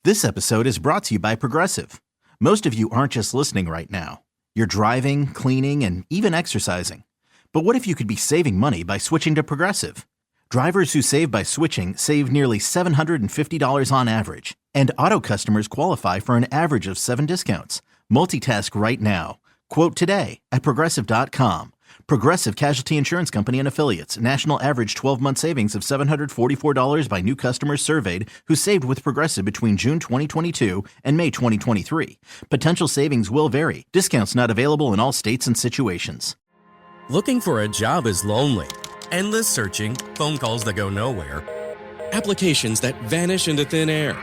This episode is brought to you by Progressive. Most of you aren't just listening right now. You're driving, cleaning, and even exercising. But what if you could be saving money by switching to Progressive? Drivers who save by switching save nearly $750 on average. And auto customers qualify for an average of 7 discounts. Multitask right now. Quote today at Progressive.com. Progressive Casualty Insurance Company and Affiliates. National average 12-month savings of $744 by new customers surveyed who saved with Progressive between June 2022 and May 2023. Potential savings will vary. Discounts not available in all states and situations. Looking for a job is lonely. Endless searching, phone calls that go nowhere, applications that vanish into thin air.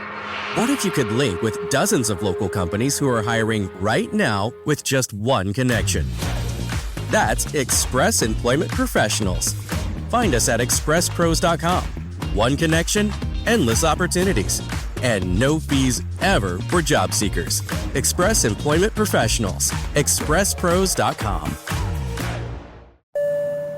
What if you could link with dozens of local companies who are hiring right now with just one connection? That's Express Employment Professionals. Find us at expresspros.com. One connection, endless opportunities, and no fees ever for job seekers. Express Employment Professionals. expresspros.com.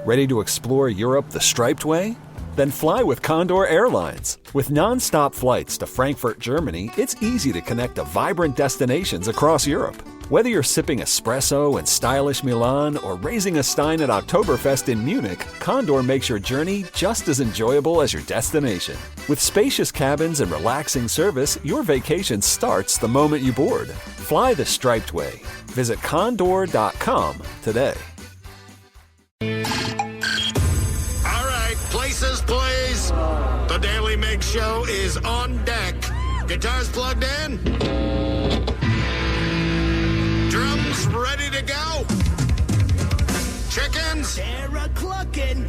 Ready to explore Europe the striped way? Then fly with Condor Airlines. With non-stop flights to Frankfurt, Germany, it's easy to connect to vibrant destinations across Europe. Whether you're sipping espresso in stylish Milan or raising a stein at Oktoberfest in Munich, Condor makes your journey just as enjoyable as your destination. With spacious cabins and relaxing service, your vacation starts the moment you board. Fly the striped way. Visit condor.com today. All right, places, please. The Daly Migs Show is on deck. Guitars plugged in. Drums ready to go. Chickens.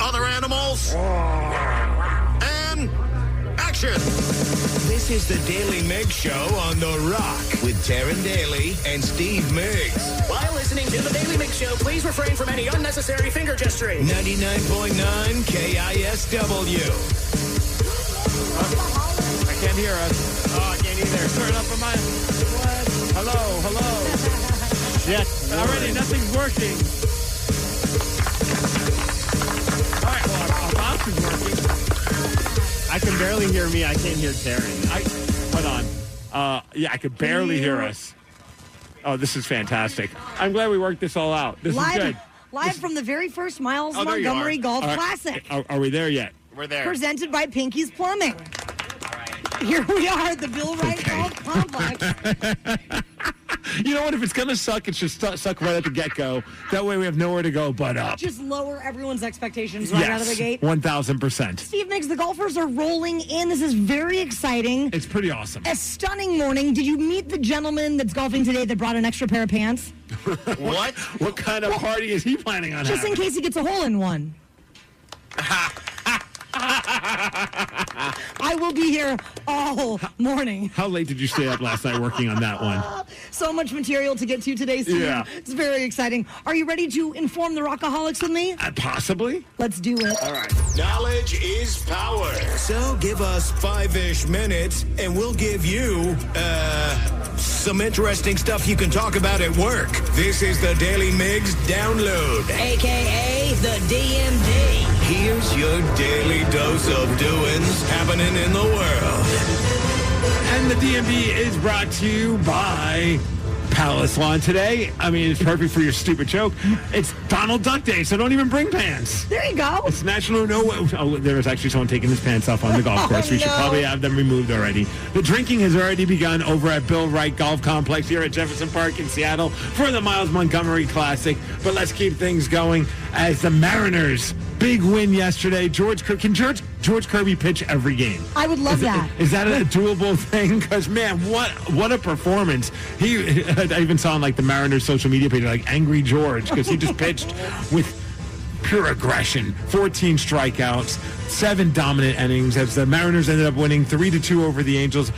Other animals. And action. This is the Daly Migs Show on The Rock with Taryn Daly and Steve Migs. While listening to the Daly Migs Show, please refrain from any unnecessary finger gesturing. 99.9 KISW. I can't hear us. Oh, I can't either. Turn up on my... What? Hello. Shit. Already, nothing's working. All right, well, our mouse is working. I can barely hear me. I can't hear Taryn. Hold on. Yeah, I could barely hear us. Oh, this is fantastic. I'm glad we worked this all out. This is good. Live from the very first Miles Montgomery Golf Classic. Are we there yet? We're there. Presented by Pinky's Plumbing. All right. Here we are at the Bill Wright Golf Complex. You know what? If it's going to suck, it should suck right at the get-go. That way we have nowhere to go but up. Just lower everyone's expectations right out of the gate. 1,000%. Steve Migs, the golfers are rolling in. This is very exciting. It's pretty awesome. A stunning morning. Did you meet the gentleman that's golfing today that brought an extra pair of pants? What? What kind of party is he planning on Just having? in case he gets a hole in one. I will be here all morning. How late did you stay up last night working on that one? So much material to get to today, Steve. Yeah. It's very exciting. Are you ready to inform the Rockaholics with me? Possibly. Let's do it. All right. Knowledge is power. So give us 5-ish minutes, and we'll give you, some interesting stuff you can talk about at work. This is the Daily Migs Download. A.K.A. the DMD. Here's your daily dose of doings happening in the world. And the DMV is brought to you by Palace Lawn today. I mean, it's perfect for your stupid joke. It's Donald Duck Day, so don't even bring pants. There you go. It's National No... Oh, there was actually someone taking his pants off on the golf course. We should probably have them removed already. The drinking has already begun over at Bill Wright Golf Complex here at Jefferson Park in Seattle for the Miles Montgomery Classic. But let's keep things going as the Mariners... Big win yesterday. Can George Kirby pitch every game? I would love that. Is that a doable thing? Because, man, what a performance. I even saw on, like, the Mariners social media page, like, Angry George, because he just pitched with pure aggression. 14 strikeouts, 7 dominant innings, as the Mariners ended up winning 3-2 over the Angels.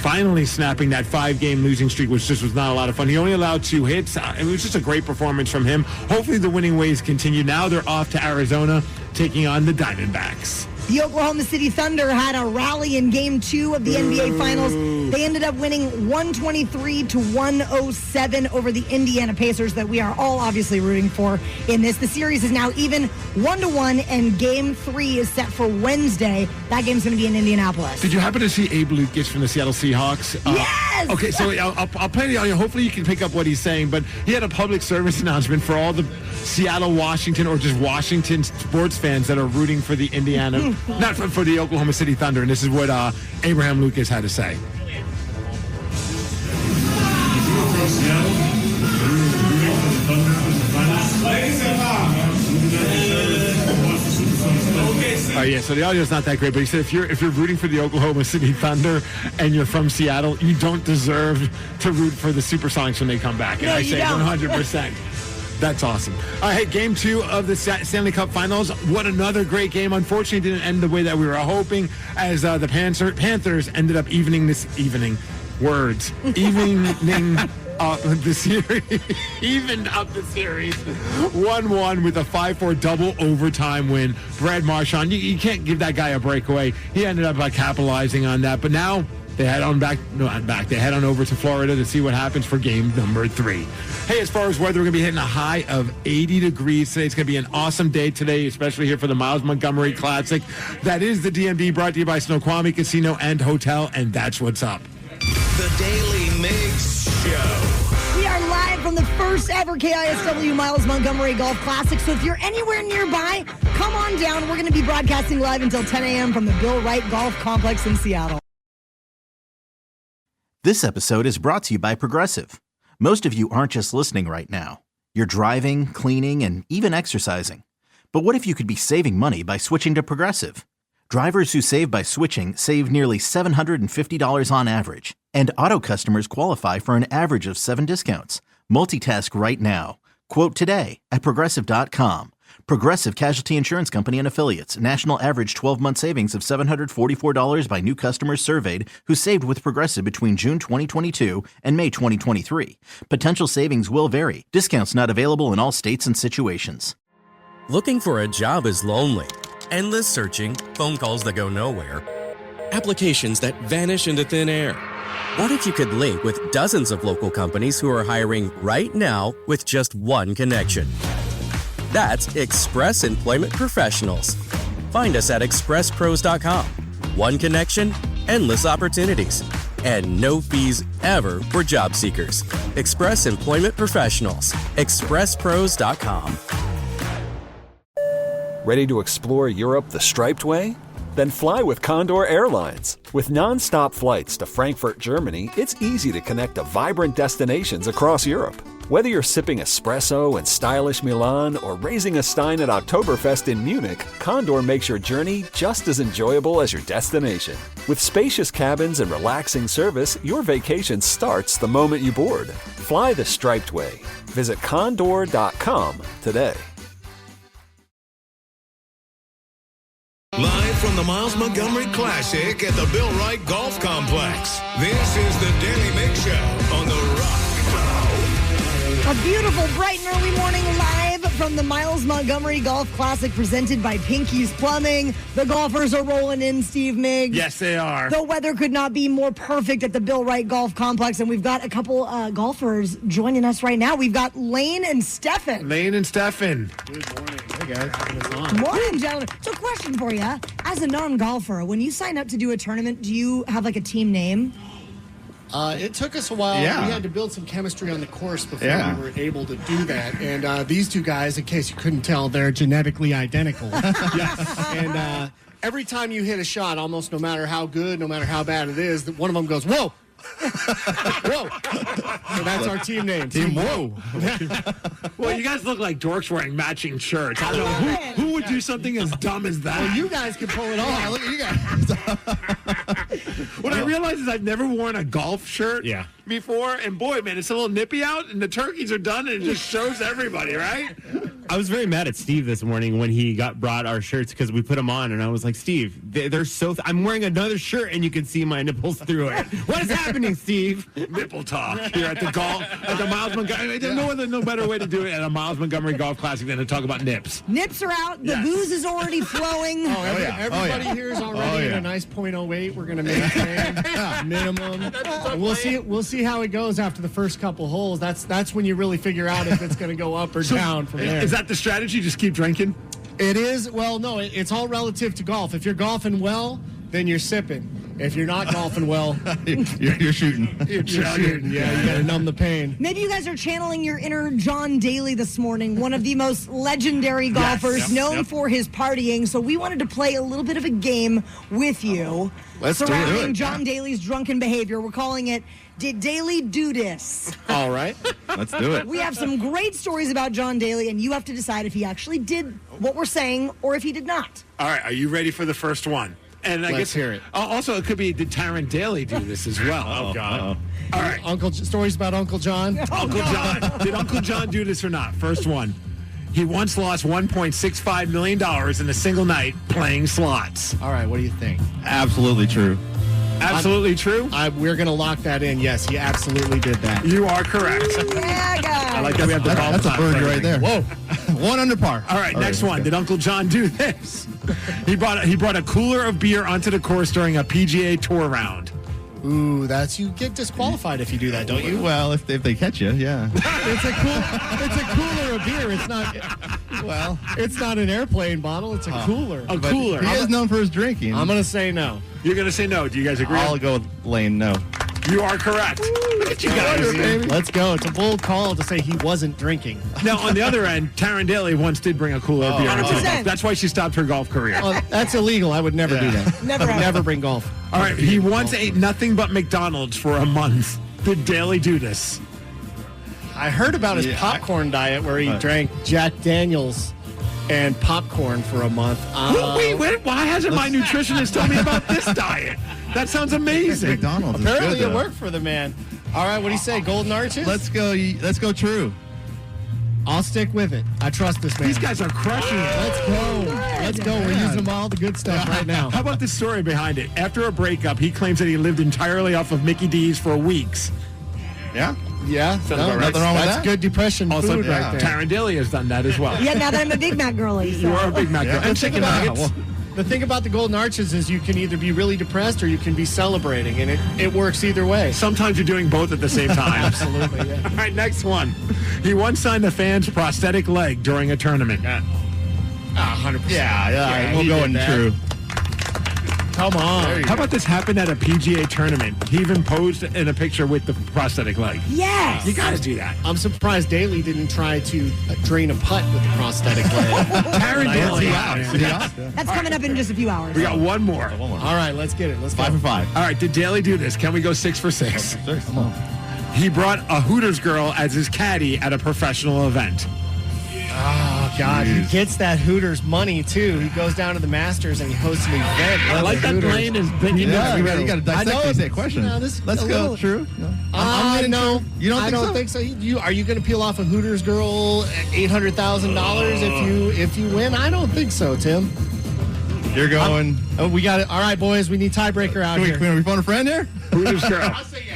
Finally snapping that 5-game losing streak, which just was not a lot of fun. He only allowed 2 hits. It was just a great performance from him. Hopefully the winning ways continue. Now they're off to Arizona, taking on the Diamondbacks. The Oklahoma City Thunder had a rally in Game 2 of the NBA Finals. They ended up winning 123-107 over the Indiana Pacers that we are all obviously rooting for in this. The series is now even 1-1, and Game 3 is set for Wednesday. That game's going to be in Indianapolis. Did you happen to see Abe Lucas from the Seattle Seahawks? Yes! Okay, so I'll play the audio. Hopefully you can pick up what he's saying, but he had a public service announcement for all the Seattle, Washington, or just Washington sports fans that are rooting for the Indiana, not for the Oklahoma City Thunder, and this is what Abraham Lucas had to say. Yeah, so the audio is not that great, but he said if you're rooting for the Oklahoma City Thunder and you're from Seattle, you don't deserve to root for the Supersonics when they come back. And No, I you say don't. 100%. That's awesome. All right, Game 2 of the Stanley Cup Finals. What another great game. Unfortunately, it didn't end the way that we were hoping, as the Panthers ended up evening the series. Evened up the series 1-1 with a 5-4 double overtime win. Brad Marchand, you can't give that guy a breakaway. He ended up capitalizing on that, but now they head on They head on over to Florida to see what happens for game number 3. Hey, as far as weather, we're going to be hitting a high of 80 degrees today. It's going to be an awesome day today, especially here for the Miles Montgomery Classic. That is the DMV, brought to you by Snoqualmie Casino and Hotel, and that's what's up. The Daly Migs Show. We are live from the first ever KISW Miles Montgomery Golf Classic. So if you're anywhere nearby, come on down. We're going to be broadcasting live until 10 a.m. from the Bill Wright Golf Complex in Seattle. This episode is brought to you by Progressive. Most of you aren't just listening right now. You're driving, cleaning, and even exercising. But what if you could be saving money by switching to Progressive? Drivers who save by switching save nearly $750 on average. And auto customers qualify for an average of 7 discounts. Multitask right now. Quote today at Progressive.com. Progressive Casualty Insurance Company and Affiliates. National average 12-month savings of $744 by new customers surveyed who saved with Progressive between June 2022 and May 2023. Potential savings will vary. Discounts not available in all states and situations. Looking for a job is lonely. Endless searching, phone calls that go nowhere, applications that vanish into thin air. What if you could link with dozens of local companies who are hiring right now with just one connection? That's Express Employment Professionals. Find us at expresspros.com. One connection, endless opportunities, and no fees ever for job seekers. Express Employment Professionals. expresspros.com. Ready to explore Europe the striped way? Then fly with Condor Airlines. With non-stop flights to Frankfurt, Germany, it's easy to connect to vibrant destinations across Europe. Whether you're sipping espresso in stylish Milan or raising a stein at Oktoberfest in Munich, Condor makes your journey just as enjoyable as your destination. With spacious cabins and relaxing service, your vacation starts the moment you board. Fly the striped way. Visit condor.com today. Live from the Miles Montgomery Classic at the Bill Wright Golf Complex. This is the Daly Mix Show on The Rock. A beautiful, bright and early morning live from the Miles Montgomery Golf Classic presented by Pinky's Plumbing. The golfers are rolling in, Steve Migs. Yes, they are. The weather could not be more perfect at the Bill Wright Golf Complex, and we've got a couple golfers joining us right now. We've got Lane and Stefan. Lane and Stefan. Good morning. Hey, guys. Morning, gentlemen. So question for you. As a non-golfer, when you sign up to do a tournament, do you have like a team name? It took us a while. Yeah. We had to build some chemistry on the course before we were able to do that. And these two guys, in case you couldn't tell, they're genetically identical. Yes. And every time you hit a shot, almost no matter how good, no matter how bad it is, one of them goes, whoa. Whoa. So that's our team name. Team Whoa. Well, you guys look like dorks wearing matching shirts. I don't know who would do something as dumb as that. Well, you guys can pull it off. Yeah, look at you guys. What I realize is I've never worn a golf shirt before, and boy, man, it's a little nippy out, and the turkeys are done, and it just shows everybody, right? I was very mad at Steve this morning when he brought our shirts because we put them on, and I was like, Steve, they're so. I'm wearing another shirt, and you can see my nipples through it. What is happening, Steve? Nipple talk here at the Miles Montgomery. There's no better way to do it at a Miles Montgomery Golf Classic than to talk about nips. Nips are out. The booze is already flowing. Everybody here is already at a nice .08. We're going to maintain minimum. We'll see how it goes after the first couple holes. That's when you really figure out if it's going to go up or down from there. Is that the strategy? Just keep drinking? It is. Well, no, it's all relative to golf. If you're golfing well, then you're sipping. If you're not golfing well, you're shooting. You're shooting. Yeah, you got to numb the pain. Maybe you guys are channeling your inner John Daly this morning, one of the most legendary golfers known for his partying. So we wanted to play a little bit of a game with you surrounding John Daly's drunken behavior. We're calling it Did Daly Do This? All right. Let's do it. We have some great stories about John Daly, and you have to decide if he actually did what we're saying or if he did not. All right. Are you ready for the first one? And I guess hear it. Also, it could be, did Taryn Daly do this as well? Oh, God. All right. Stories about Uncle John. Uncle John. Did Uncle John do this or not? First one. He once lost $1.65 million in a single night playing slots. All right. What do you think? Absolutely true. Absolutely true? We're going to lock that in. Yes, he absolutely did that. You are correct. Yeah, guys. I like that we have the golf That's a birdie right there. Whoa. 1 under par. All right, next one. Did Uncle John do this? He brought a cooler of beer onto the course during a PGA Tour round. Ooh, you get disqualified if you do that, don't you? Well, if they catch you, yeah. It's a cooler of beer. It's not. Well, it's not an airplane bottle. It's a cooler. A cooler. He is known for his drinking. I'm gonna say no. You're gonna say no. Do you guys agree? I'll go with Lane. No. You are correct. Look at you guys. Let's go. It's a bold call to say he wasn't drinking. Now, on the other end, Taryn Daly once did bring a cooler of beer. 100%. That's why she stopped her golf career. Well, that's illegal. I would never do that. Never bring golf. All right, he once ate nothing but McDonald's for a month. Did Daly do this? I heard about his popcorn diet where he drank Jack Daniels and popcorn for a month. Wait, why hasn't my nutritionist told me about this diet? That sounds amazing. McDonald's. Apparently is good, it worked for the man. All right, what do you say? Golden Arches? Let's go true. I'll stick with it. I trust this man. These guys are crushing it. Let's go. We're using all the good stuff right now. How about the story behind it? After a breakup, he claims that he lived entirely off of Mickey D's for weeks. Yeah. Yeah. Nothing wrong with that. That's good depression food right there. Taryn Daly has done that as well. Yeah, now that I'm a Big Mac girlie. You are a Big Mac girl. And chicken nuggets. The thing about the Golden Arches is you can either be really depressed or you can be celebrating, and it works either way. Sometimes you're doing both at the same time. Absolutely, yeah. All right, next one. He once signed a fan's prosthetic leg during a tournament. 100%. Yeah. We'll go in true. Come on. How about this happened at a PGA tournament? He even posed in a picture with the prosthetic leg. Yes. You got to do that. I'm surprised Daly didn't try to drain a putt with the prosthetic leg. Taryn Daly. That's coming up in just a few hours. We got one more. All right, let's get it. Let's go. 5 for 5. All right, did Daly do this? Can we go 6 for 6? Come on. He brought a Hooters girl as his caddy at a professional event. Oh, God. He gets that Hooters money, too. He goes down to the Masters and he hosts an event. I like that Lane is bringing Yeah, that. you got to dissect that question. Let's go true. No. You don't I think don't so? think so. Are you going to peel off a Hooters girl at $800,000 if you win? I don't think so, Tim. You're going. We got it. All right, boys. We need tiebreaker out here. Can we phone a friend here? Hooters girl. I'm saying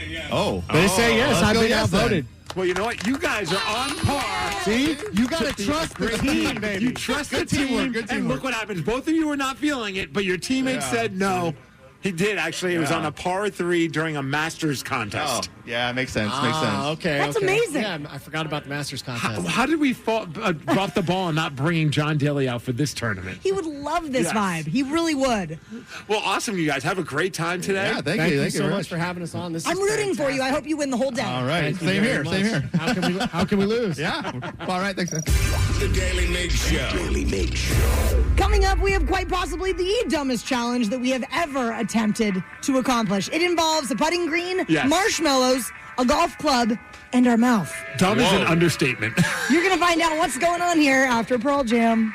yes. Oh. They say yes. I've been yes, outvoted. Well, you know what? You guys are on par. See? You got to trust the team, baby. You trust the team. teamwork, good And teamwork. look what happens. Both of you were not feeling it, but your teammate said no. He did, actually. It was on a par 3 during a Masters contest. Oh, yeah, makes sense. Makes sense. Okay. That's okay. amazing. Yeah, I forgot about the Masters contest. How did we drop the ball on not bringing John Daly out for this tournament? He would love this Yes. vibe. He really would. Well, awesome, you guys. Have a great time today. Yeah, thank Thank you. you Thank so you much for having us on. This I'm is rooting for you. I fantastic. hope you win the whole day. All right. Thank you Same very here. Same much. here. How can we lose? Yeah. All right. Thanks. The Daily Migs Show. Daily Migs Show. Coming up, we have quite possibly the dumbest challenge that we have ever attempted to accomplish. It involves a putting green, Yes. marshmallows, a golf club, and our mouth. Dumb is an understatement. You're going to find out what's going on here after Pearl Jam.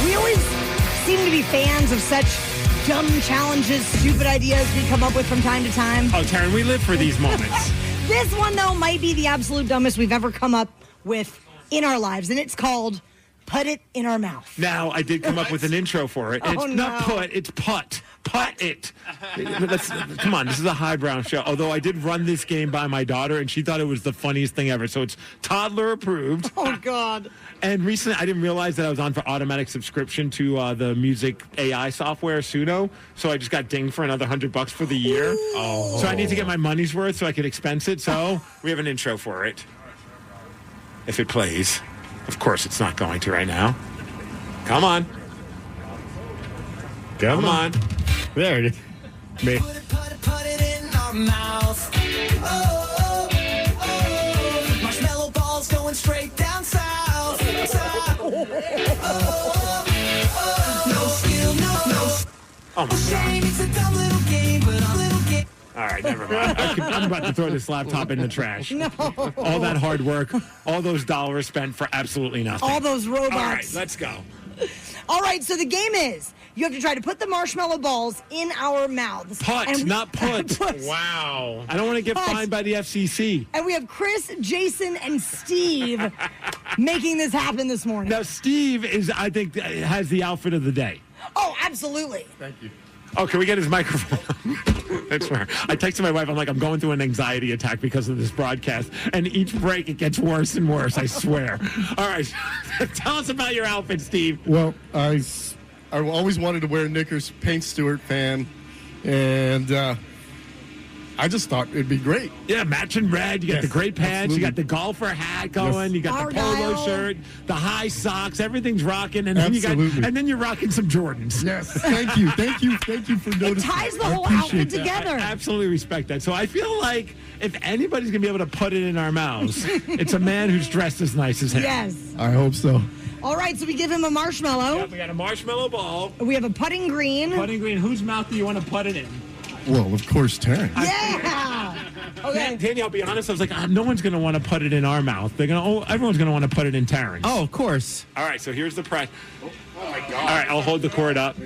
We always seem to be fans of such dumb challenges, stupid ideas we come up with from time to time. Oh, Taryn, we live for these moments. This one, though, might be the absolute dumbest we've ever come up with in our lives, and it's called Put It in Our Mouth. Now, I did come up with an intro for it. And it's not put, it's putt. Putt it. Come on, this is a highbrow show. Although I did run this game by my daughter, and she thought it was the funniest thing ever. So it's toddler approved. Oh, God. And recently, I didn't realize that I was on for automatic subscription to the music AI software, Suno. So I just got dinged for another $100 for the year. Oh. So I need to get my money's worth so I can expense it. So we have an intro for it. If it plays. Of course, it's not going to right now. Come on. Come on. There it is. Me. Put it in our mouth. Oh, oh, oh. Marshmallow balls going straight down south. Oh, oh, no skill, no. Oh, my Shame, it's a dumb little game, but a little game. All right, never mind. I'm about to throw this laptop in the trash. No. All that hard work, all those dollars spent for absolutely nothing. All those robots. All right, let's go. All right, so the game is you have to try to put the marshmallow balls in our mouths. Put, not put. Wow. I don't want to get fined by the FCC. And we have Chris, Jason, and Steve making this happen this morning. Now, Steve I think, has the outfit of the day. Oh, absolutely. Thank you. Oh, can we get his microphone? That's fair. I texted my wife. I'm like, I'm going through an anxiety attack because of this broadcast. And each break, it gets worse and worse, I swear. All right. Tell us about your outfit, Steve. Well, I always wanted to wear knickers, Paint Stewart fan, and I just thought it'd be great. Yeah, matching red. You got Yes, the great pants. absolutely. You got the golfer hat going. Yes. You got the polo Argyle. shirt, the high socks. Everything's rocking. And then Absolutely. and then you're rocking some Jordans. Yes. Thank you for It noticing. ties the I whole appreciate outfit that. together. Absolutely respect that. So I feel like if anybody's going to be able to put it in our mouths, it's a man who's dressed as nice as him. Yes. I hope so. All right, so we give him a marshmallow. Yep, we got a marshmallow ball. We have a putting green. Putting green. Whose mouth do you want to put it in? Well, of course, Terrence. Yeah. Okay. Danny, I'll be honest. I was like, no one's going to want to put it in our mouth. Everyone's going to want to put it in Terrence. Oh, of course. All right, so here's the prize. Oh, my God. All right, I'll hold the cord up.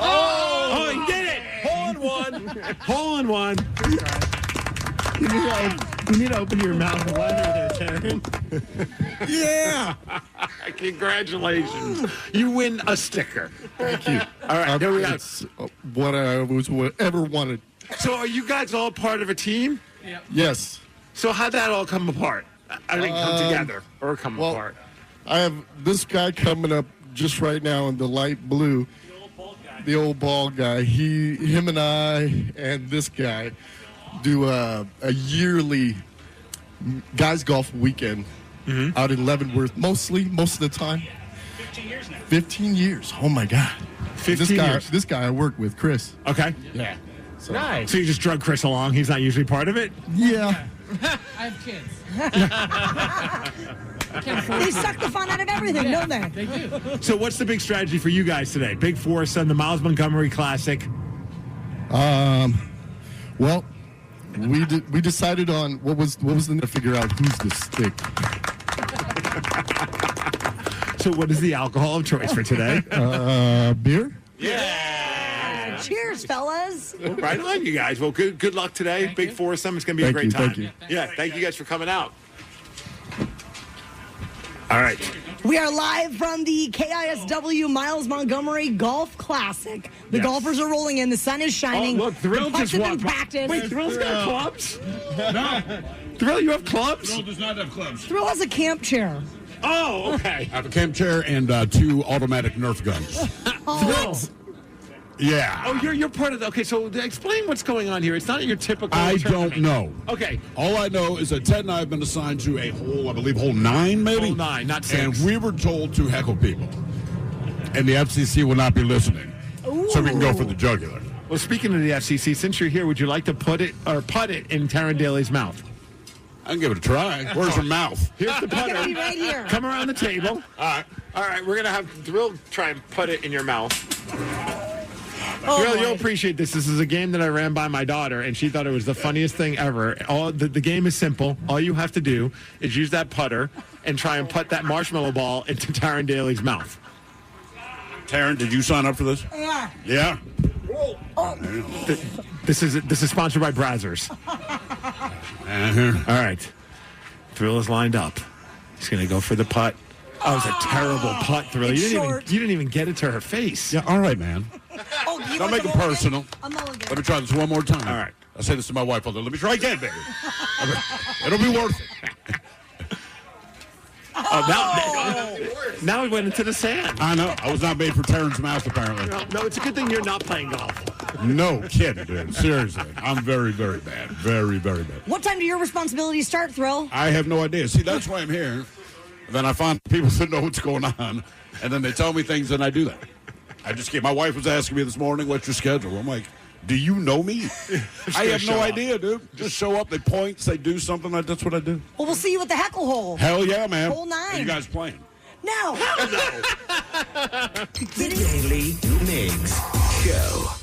Oh, he did it! Hole in one. Hole in one. You need to open your mouth wider there, Terrence. Yeah. Congratulations. You win a sticker. Thank you. All right, here we go. It's what I ever wanted. So are you guys all part of a team? Yes. So how'd that all come apart? I think come together or come apart. I have this guy coming up just right now in the light blue. The old bald guy. Him and I and this guy do a yearly guys golf weekend out in Leavenworth. Most of the time. 15 years now. 15 years. Oh my God. 15 years. This guy I work with, Chris. Okay. Yeah. So, Nice. So you just drug Chris along. He's not usually part of it? Yeah. I have kids. They suck the fun out of everything, don't they? They do. So what's the big strategy for you guys today? Big foursome, the Miles Montgomery Classic. Well, we decided on what was the to figure out who's the stick. So what is the alcohol of choice for today? Beer. Yeah. Cheers, fellas. Right on, you guys. Well, good luck today. Big foursome. It's going to be a great time. Thank you. Yeah, thank you guys for coming out. All right. We are live from the KISW Miles Montgomery Golf Classic. The Yes. golfers are rolling in. The sun is shining. Oh, look, Thrill the putts just have been walked. practiced. Wait, Thrill's got clubs? No, Thrill, you have clubs? Thrill does not have clubs. Thrill has a camp chair. Oh, okay. I have a camp chair and 2 automatic Nerf guns. Thrill. Yeah. Oh, you're part of the... Okay, so explain what's going on here. It's not your typical I tournament. don't know. Okay. All I know is that Ted and I have been assigned to a hole, I believe, hole 9, maybe? Hole 9, not 6. And we were told to heckle people. And the FCC will not be listening. So we can go for the jugular. Well, speaking of the FCC, since you're here, would you like to put it in Taryn Daly's mouth? I can give it a try. Where's her mouth? Here's the It's going to putter. be right here. Come around the table. All All right, we're going to have Thrill try and put it in your mouth. Oh, Thrill, boy. you'll appreciate this. This is a game that I ran by my daughter, and she thought it was the funniest thing ever. The game is simple. All you have to do is use that putter and try and put that marshmallow ball into Taryn Daly's mouth. Taryn, did you sign up for this? Yeah. Yeah? This is sponsored by Brazzers. All right. Thrill is lined up. He's going to go for the putt. Oh, it was a terrible putt, Thrill. You didn't even get it to her face. Yeah, all right, man. Don't make it personal. A mulligan. Let me try this one more time. All right. I say this to my wife all the time. Let me try again, baby. It'll be worth it. Now he went into the sand. I know. I was not made for Taryn's mouth, apparently. No, it's a good thing you're not playing golf. No kidding, dude. Seriously. I'm very, very bad. Very, very bad. What time do your responsibilities start, Thrill? I have no idea. See, that's why I'm here. Then I find people that know what's going on, and then they tell me things, and I do that. I just can't. My wife was asking me this morning, what's your schedule? I'm like, do you know me? I have no idea, dude. Just show up, they point, say do something. That's what I do. Well, we'll see you at the heckle hole. Hell yeah, man. Hole 9. Are you guys playing? No. Hell no. The Daly Migs Show.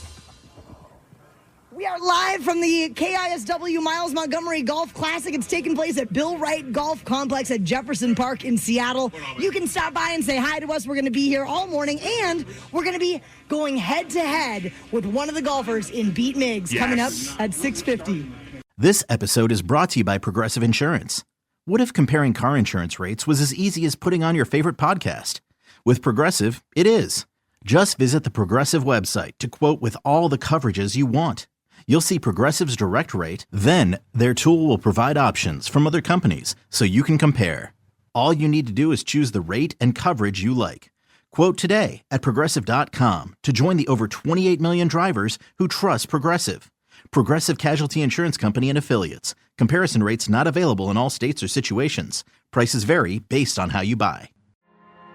We are live from the KISW Miles Montgomery Golf Classic. It's taking place at Bill Wright Golf Complex at Jefferson Park in Seattle. You can stop by and say hi to us. We're going to be here all morning, and we're going to be going head-to-head with one of the golfers in Beat Migs coming up at 6:50. This episode is brought to you by Progressive Insurance. What if comparing car insurance rates was as easy as putting on your favorite podcast? With Progressive, it is. Just visit the Progressive website to quote with all the coverages you want. You'll see Progressive's direct rate, then their tool will provide options from other companies so you can compare. All you need to do is choose the rate and coverage you like. Quote today at Progressive.com to join the over 28 million drivers who trust Progressive. Progressive Casualty Insurance Company and Affiliates. Comparison rates not available in all states or situations. Prices vary based on how you buy.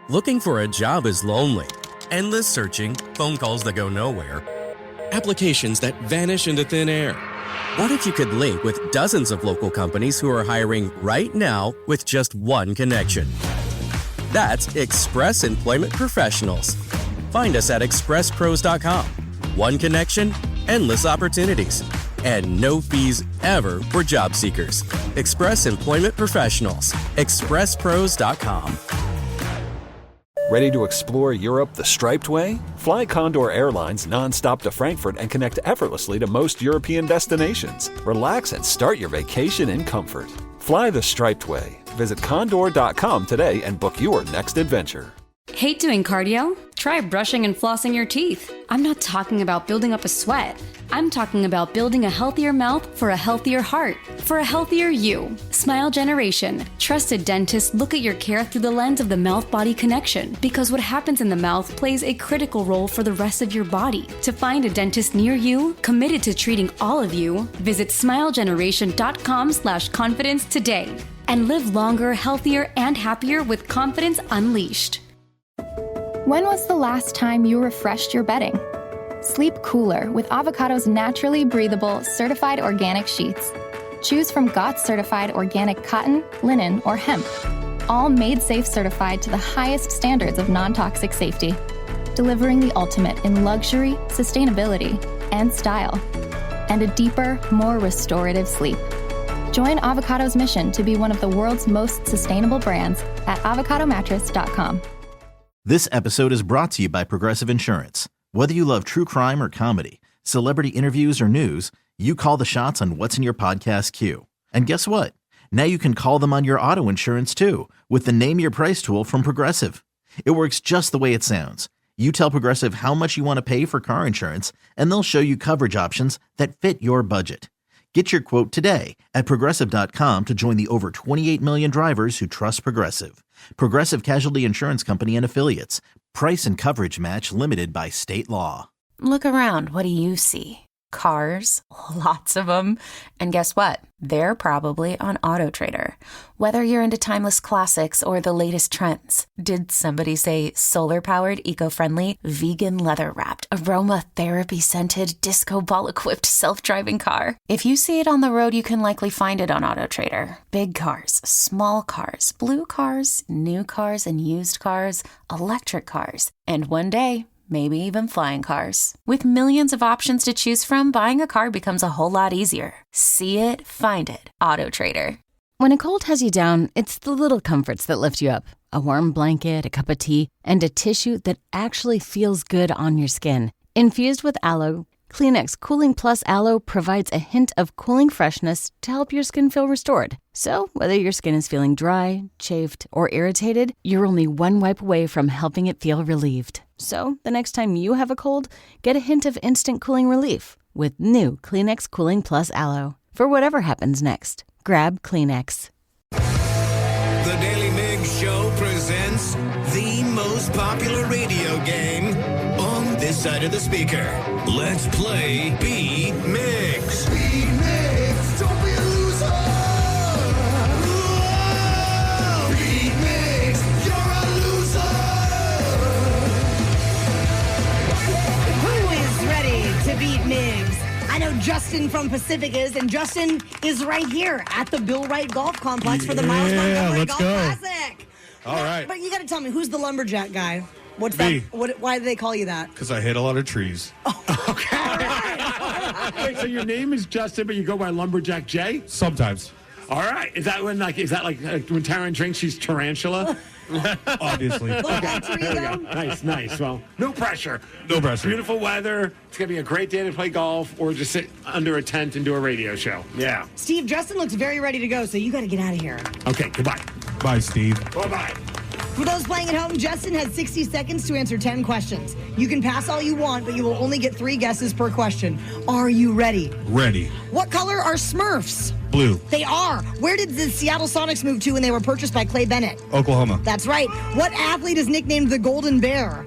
Looking for a job is lonely. Endless searching, phone calls that go nowhere, applications that vanish into thin air. What if you could link with dozens of local companies who are hiring right now with just one connection? That's Express Employment Professionals. Find us at expresspros.com. One connection, endless opportunities, and no fees ever for job seekers. Express Employment Professionals. expresspros.com. Ready to explore Europe the striped way? Fly Condor Airlines nonstop to Frankfurt and connect effortlessly to most European destinations. Relax and start your vacation in comfort. Fly the striped way. Visit condor.com today and book your next adventure. Hate doing cardio? Try brushing and flossing your teeth. I'm not talking about building up a sweat. I'm talking about building a healthier mouth for a healthier heart, for a healthier you. Smile Generation. Trusted dentists look at your care through the lens of the mouth-body connection, because what happens in the mouth plays a critical role for the rest of your body. To find a dentist near you, committed to treating all of you, visit smilegeneration.com/confidence today and live longer, healthier, and happier with confidence unleashed. When was the last time you refreshed your bedding? Sleep cooler with Avocado's naturally breathable, certified organic sheets. Choose from GOTS certified organic cotton, linen, or hemp. All made safe certified to the highest standards of non-toxic safety. Delivering the ultimate in luxury, sustainability, and style. And a deeper, more restorative sleep. Join Avocado's mission to be one of the world's most sustainable brands at avocadomattress.com. This episode is brought to you by Progressive Insurance. Whether you love true crime or comedy, celebrity interviews or news, you call the shots on what's in your podcast queue. And guess what? Now you can call them on your auto insurance too with the Name Your Price tool from Progressive. It works just the way it sounds. You tell Progressive how much you want to pay for car insurance, and they'll show you coverage options that fit your budget. Get your quote today at Progressive.com to join the over 28 million drivers who trust Progressive. Progressive Casualty Insurance Company and Affiliates. Price and coverage match limited by state law. Look around. What do you see? Cars, lots of them. And guess what? They're probably on AutoTrader. Whether you're into timeless classics or the latest trends. Did somebody say solar-powered, eco-friendly, vegan leather-wrapped, aromatherapy-scented, disco ball-equipped self-driving car? If you see it on the road, you can likely find it on AutoTrader. Big cars, small cars, blue cars, new cars and used cars, electric cars, and one day, maybe even flying cars. With millions of options to choose from, buying a car becomes a whole lot easier. See it, find it. AutoTrader. When a cold has you down, it's the little comforts that lift you up. A warm blanket, a cup of tea, and a tissue that actually feels good on your skin. Infused with aloe, Kleenex Cooling Plus Aloe provides a hint of cooling freshness to help your skin feel restored. So, whether your skin is feeling dry, chafed, or irritated, you're only one wipe away from helping it feel relieved. So, the next time you have a cold, get a hint of instant cooling relief with new Kleenex Cooling Plus Aloe. For whatever happens next, grab Kleenex. The Daily Migs Show presents the most popular radio game on this side of the speaker. Let's play Beat Migs. Beat Migs, don't be a loser. Whoa! Beat Migs, you're a loser. Who is ready to beat Migs? I know Justin from Pacific is, and Justin is right here at the Bill Wright Golf Complex for the Miles Montgomery Golf Classic. All right. But you got to tell me, who's the lumberjack guy? What's Me. that? Why do they call you that? Because I hit a lot of trees. Wait, so your name is Justin, but you go by Lumberjack J? Sometimes. All right. Is that like when Taryn drinks, she's Tarantula? Obviously. Okay. There we go. Nice. Well, no pressure. No pressure. Beautiful weather. It's going to be a great day to play golf or just sit under a tent and do a radio show. Yeah. Steve, Justin looks very ready to go, so you got to get out of here. Okay, goodbye. Bye, Steve. Bye-bye. For those playing at home, Justin has 60 seconds to answer 10 questions. You can pass all you want, but you will only get 3 guesses per question. Are you ready? Ready. What color are Smurfs? Blue. They are. Where did the Seattle Sonics move to when they were purchased by Clay Bennett? Oklahoma. That's right. What athlete is nicknamed the Golden Bear?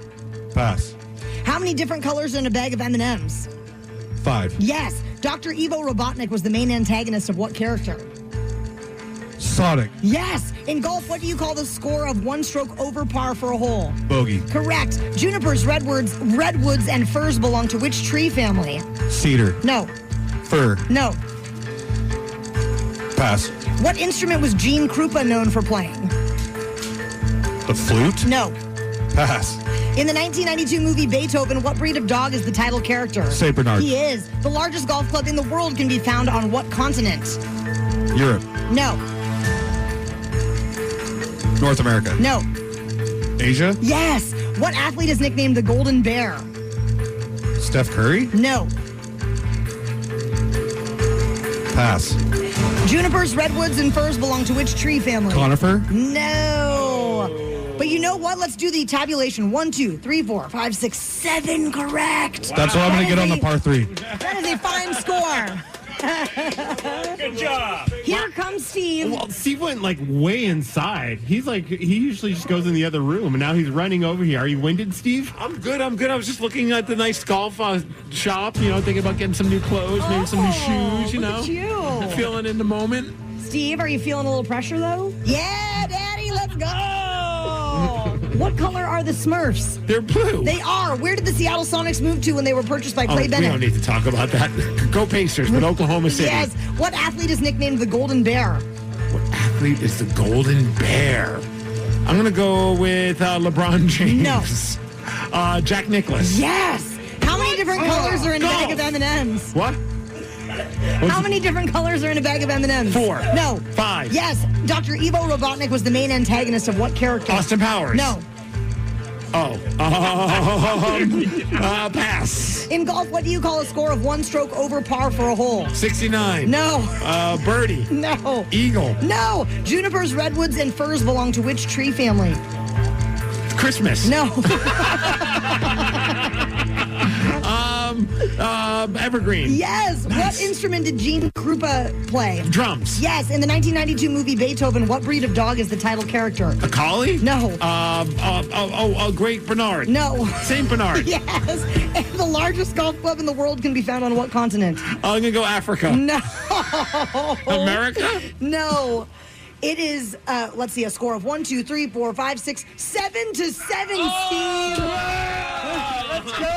Pass. How many different colors are in a bag of M&Ms? 5. Yes. Dr. Ivo Robotnik was the main antagonist of what character? Sonic. Yes. In golf, what do you call the score of 1 stroke over par for a hole? Bogey. Correct. Junipers, redwoods, and firs belong to which tree family? Cedar. No. Fir. No. Pass. What instrument was Gene Krupa known for playing? The flute? No. Pass. In the 1992 movie Beethoven, what breed of dog is the title character? Saint Bernard. He is. The largest golf club in the world can be found on what continent? Europe. No. North America. No. Asia? Yes. What athlete is nicknamed the Golden Bear? Steph Curry? No. Pass. Junipers, redwoods, and firs belong to which tree family? Conifer? No. But you know what? Let's do the tabulation. 1, 2, 3, 4, 5, 6, 7 correct. That's what I'm going to get on the par 3. That is a fine score. Good job. Here comes Steve. Well, Steve went like way inside. He usually just goes in the other room, and now he's running over here. Are you winded, Steve? I'm good. I was just looking at the nice golf shop, thinking about getting some new clothes, maybe some new shoes, look at you. Feeling in the moment. Steve, are you feeling a little pressure, though? Yeah, Daddy, let's go. What color are the Smurfs? They're blue. They are. Where did the Seattle Sonics move to when they were purchased by Clay We Bennett? don't need to talk about that. Go Pacers, but Oklahoma City. Yes. What athlete is nicknamed the Golden Bear? What athlete is the Golden Bear? I'm going to go with LeBron James. No. Jack Nicklaus. Yes. How many different colors are in a bag of M&Ms? What? How many different colors are in a bag of M&Ms? 4. No. 5. Yes. Dr. Ivo Robotnik was the main antagonist of what character? Austin Powers. No. Oh. Pass. In golf, what do you call a score of 1 stroke over par for a hole? 69. No. Birdie. No. Eagle. No. Junipers, redwoods, and firs belong to which tree family? Christmas. No. Evergreen. Yes. What instrument did Gene Krupa play? Drums. Yes. In the 1992 movie Beethoven, what breed of dog is the title character? A collie? No. A Great Bernard. No. Saint Bernard. Yes. And the largest golf club in the world can be found on what continent? I'm going to go Africa. No. America? No. It is, let's see, a score of 1, 2, 3, 4, 5, 6, 7 to 7, Steve. Let's go.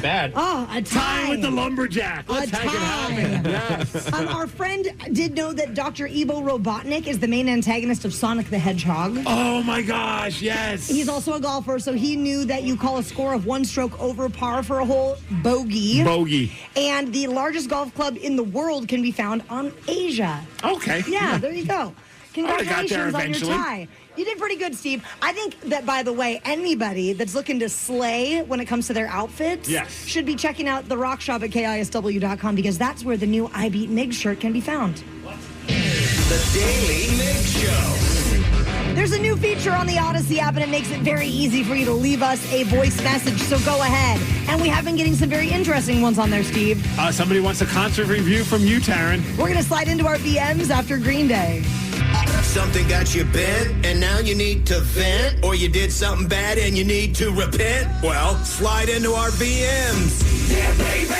Not bad. Oh, a tie. With the lumberjack. Let's make it happen. Yes. Our friend did know that Dr. Ivo Robotnik is the main antagonist of Sonic the Hedgehog. Oh, my gosh, yes. He's also a golfer, so he knew that you call a score of 1 stroke over par for a hole bogey. Bogey. And the largest golf club in the world can be found on Asia. Okay. Yeah, there you go. Congratulations on your eventually. tie. You did pretty good, Steve. I think that, by the way, anybody that's looking to slay when it comes to their outfits should be checking out the rock shop at KISW.com because that's where the new I Beat Migs shirt can be found. The Daily Migs Show. There's a new feature on the Odyssey app, and it makes it very easy for you to leave us a voice message, so go ahead. And we have been getting some very interesting ones on there, Steve. Somebody wants a concert review from you, Taryn. We're going to slide into our VMs after Green Day. Something got you bent, and now you need to vent, or you did something bad and you need to repent? Well, slide into our VMs. Yeah, baby,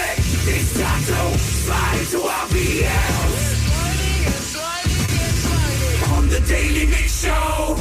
it's time to slide into our VMs. On the Daily Mix Show.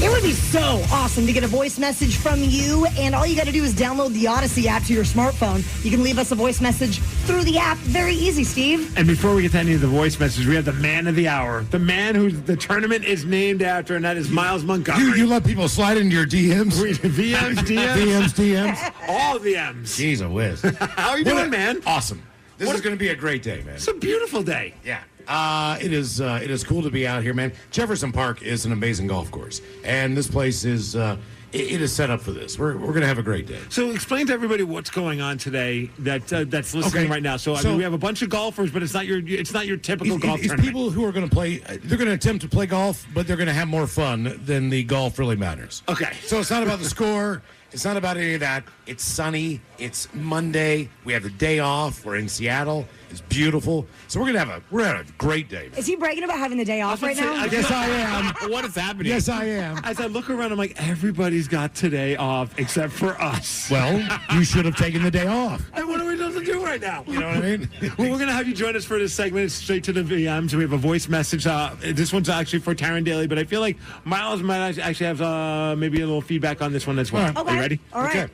It would be so awesome to get a voice message from you, and all you got to do is download the Odyssey app to your smartphone. You can leave us a voice message through the app. Very easy, Steve. And before we get to any of the voice messages, we have the man of the hour, the man who the tournament is named after, and that is Miles Montgomery. You let people slide into your DMs? VMs, DMs. DMs, DMs. All the M's. Jeez, a whiz. How are you doing, man? Awesome. This is going to be a great day, man. It's a beautiful day. Yeah. It is cool to be out here, man. Jefferson Park is an amazing golf course, and this place is it is set up for this. We're going to have a great day. So explain to everybody what's going on today that's listening right now. So I mean, we have a bunch of golfers, but it's not your typical golf tournament. It's people who are going to play. They're going to attempt to play golf, but they're going to have more fun than the golf really matters. Okay. So it's not about the score. It's not about any of that. It's sunny. It's Monday. We have the day off. We're in Seattle. It's beautiful. So we're gonna have a great day. Is he bragging about having the day off right now? Yes, I am. What is happening? Yes, I am. As I look around, I'm like, everybody's got today off except for us. Well, you should have taken the day off. And what are we supposed to do right now? You know what I mean? Well, we're going to have you join us for this segment. It's straight to the VMs. We have a voice message. This one's actually for Taryn Daly, but I feel like Miles might actually have maybe a little feedback on this one as well. Right. Okay. Are you ready? All right. Okay.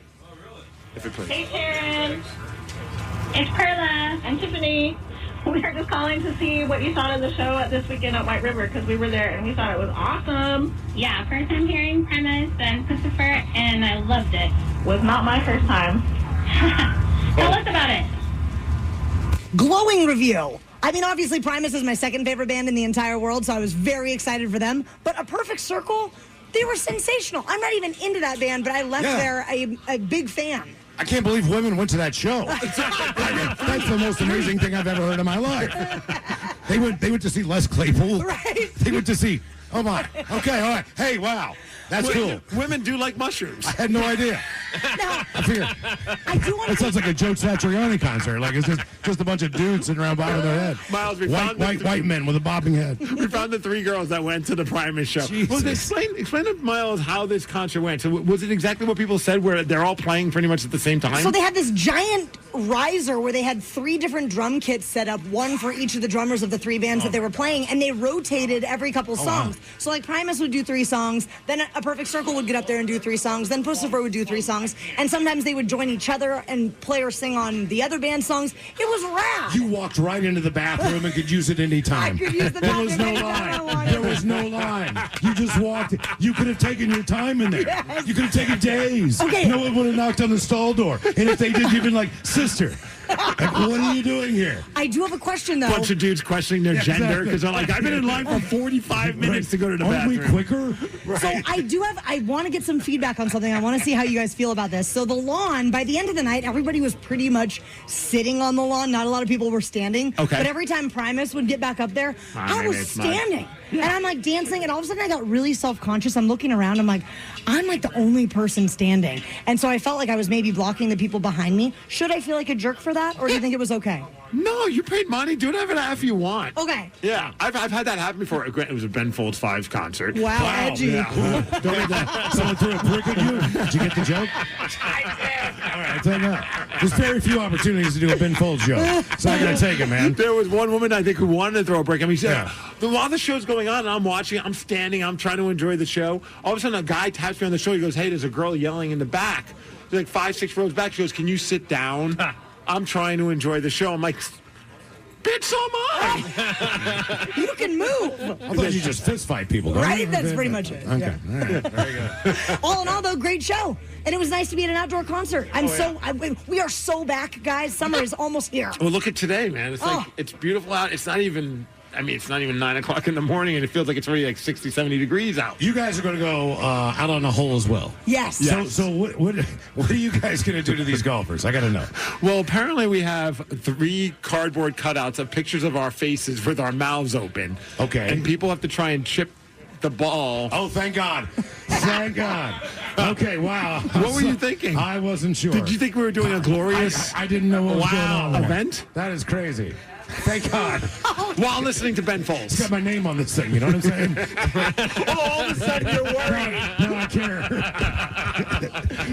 If it plays. Hey, Taryn. It's Perla and Tiffany. We were just calling to see what you thought of the show this weekend at White River because we were there and we thought it was awesome. Yeah, first time hearing Premise and Christopher, and I loved it. Was not my first time. Tell us about it. Glowing review. I mean, obviously, Primus is my second favorite band in the entire world, so I was very excited for them. But A Perfect Circle, they were sensational. I'm not even into that band, but I left there a big fan. I can't believe women went to that show. That's the most amazing thing I've ever heard in my life. They went to see Les Claypool. Right. They went to see. Oh my. Okay. All right. Hey. Wow. That's cool. Women do like mushrooms. I had no idea. Now, I figured. I do want It sounds like a Joe Satriani concert. Like it's just a bunch of dudes sitting around bobbing their head. Miles, we white men with a bobbing head. We found the 3 girls that went to the Primus show. Jesus. Well, explain to Miles how this concert went. So was it exactly what people said, where they're all playing pretty much at the same time? So they had this giant riser where they had 3 different drum kits set up, one for each of the drummers of the 3 bands that they were playing, and they rotated every couple songs. Wow. So like Primus would do 3 songs, then A Perfect Circle would get up there and do 3 songs, then Pussifer would do 3 songs, and sometimes they would join each other and play or sing on the other band's songs. It was rad. You walked right into the bathroom and could use it any time. I could use the There was no bathroom anytime I line. wanted. There was no line. You just walked. You could have taken your time in there. Yes. You could have taken days. Okay. No one would have knocked on the stall door. And if they did, you'd been like, sister, like, what are you doing here? I do have a question, though. Bunch of dudes questioning their gender because they're like, I've been in line for 45 minutes to go to the Aren't bathroom. we quicker? So I want to get some feedback on something. I want to see how you guys feel about this. So the lawn, by the end of the night, everybody was pretty much sitting on the lawn. Not a lot of people were standing. Okay. But every time Primus would get back up there, I maybe was it's mine. standing. And I'm like dancing, and all of a sudden I got really self-conscious. I'm looking around. I'm like the only person standing. And so I felt like I was maybe blocking the people behind me. Should I feel like a jerk for that, or do you think it was okay? No, you paid money. Do whatever the F you want. Okay. Yeah, I've had that happen before. It was a Ben Folds 5 concert. Wow, edgy. Yeah. Don't let that. Someone threw a brick at you. Did you get the joke? I did. All right. I tell you that. There's very few opportunities to do a Ben Folds show, so I gotta take it, man. There was one woman, I think, who wanted to throw a break. I mean, while the show's going on, and I'm watching, I'm standing, I'm trying to enjoy the show. All of a sudden, a guy taps me on the shoulder. He goes, "Hey, there's a girl yelling in the back." There's like 5-6 rows back. She goes, "Can you sit down?" I'm trying to enjoy the show. I'm like, bitch, so am I. You can move. I thought you just fist fight people, don't Right? you? That's pretty much it. Okay. Yeah. All right. Very good. All in all, though, great show. And it was nice to be at an outdoor concert. We are so back, guys. Summer is almost here. Well, look at today, man. It's like, it's beautiful out. It's not even 9 o'clock in the morning, and it feels like it's already like 60, 70 degrees out. You guys are going to go out on a hole as well. Yes. So what are you guys going to do to these golfers? I got to know. Well, apparently we have 3 cardboard cutouts of pictures of our faces with our mouths open. Okay. And people have to try and chip the ball. Oh, thank God. Thank God. Okay, wow. What were you thinking? I wasn't sure. Did you think we were doing a glorious I didn't know what was going on there. event? That is crazy. Thank God. While listening to Ben Folds. It's got my name on this thing, you know what I'm saying? All of a sudden you're worried. No, I care.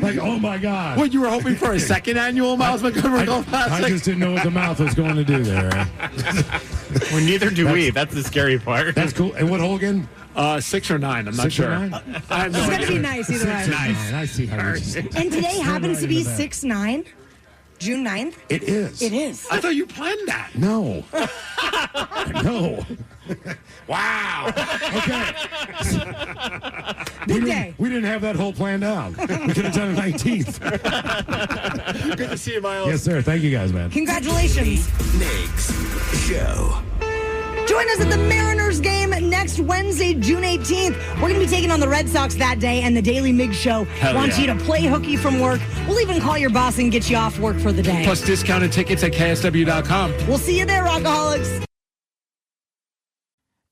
Like, oh my God. What, you were hoping for a second annual Miles Montgomery Golf Classic? I just didn't know what the mouth was going to do there. Well, neither do we. That's the scary part. That's cool. And what hole again? 6 or 9. I'm not 6 sure. or 9? I have no It's idea. going to be nice either way. Nice. I see how you just... And today happens to be 6/9, June 9th. It is. It is. I thought you planned that. No. No. Wow. Okay. Big day. We didn't have that whole planned out. We could have done it 19th. Good to see you, Miles. Yes, sir. Thank you guys, man. Congratulations. Migs Show. Join us at the Mariners game next Wednesday, June 18th. We're going to be taking on the Red Sox that day, and the Daily Migs Show wants you to play hooky from work. We'll even call your boss and get you off work for the day. Plus discounted tickets at KSW.com. We'll see you there, Rockaholics.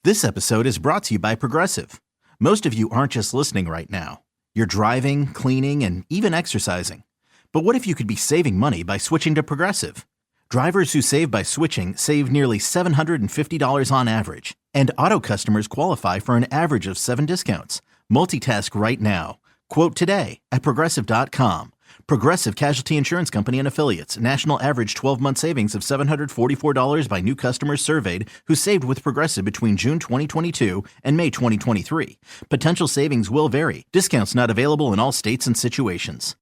This episode is brought to you by Progressive. Most of you aren't just listening right now. You're driving, cleaning, and even exercising. But what if you could be saving money by switching to Progressive? Drivers who save by switching save nearly $750 on average. And auto customers qualify for an average of 7 discounts. Multitask right now. Quote today at Progressive.com. Progressive Casualty Insurance Company and Affiliates. National average 12-month savings of $744 by new customers surveyed who saved with Progressive between June 2022 and May 2023. Potential savings will vary. Discounts not available in all states and situations.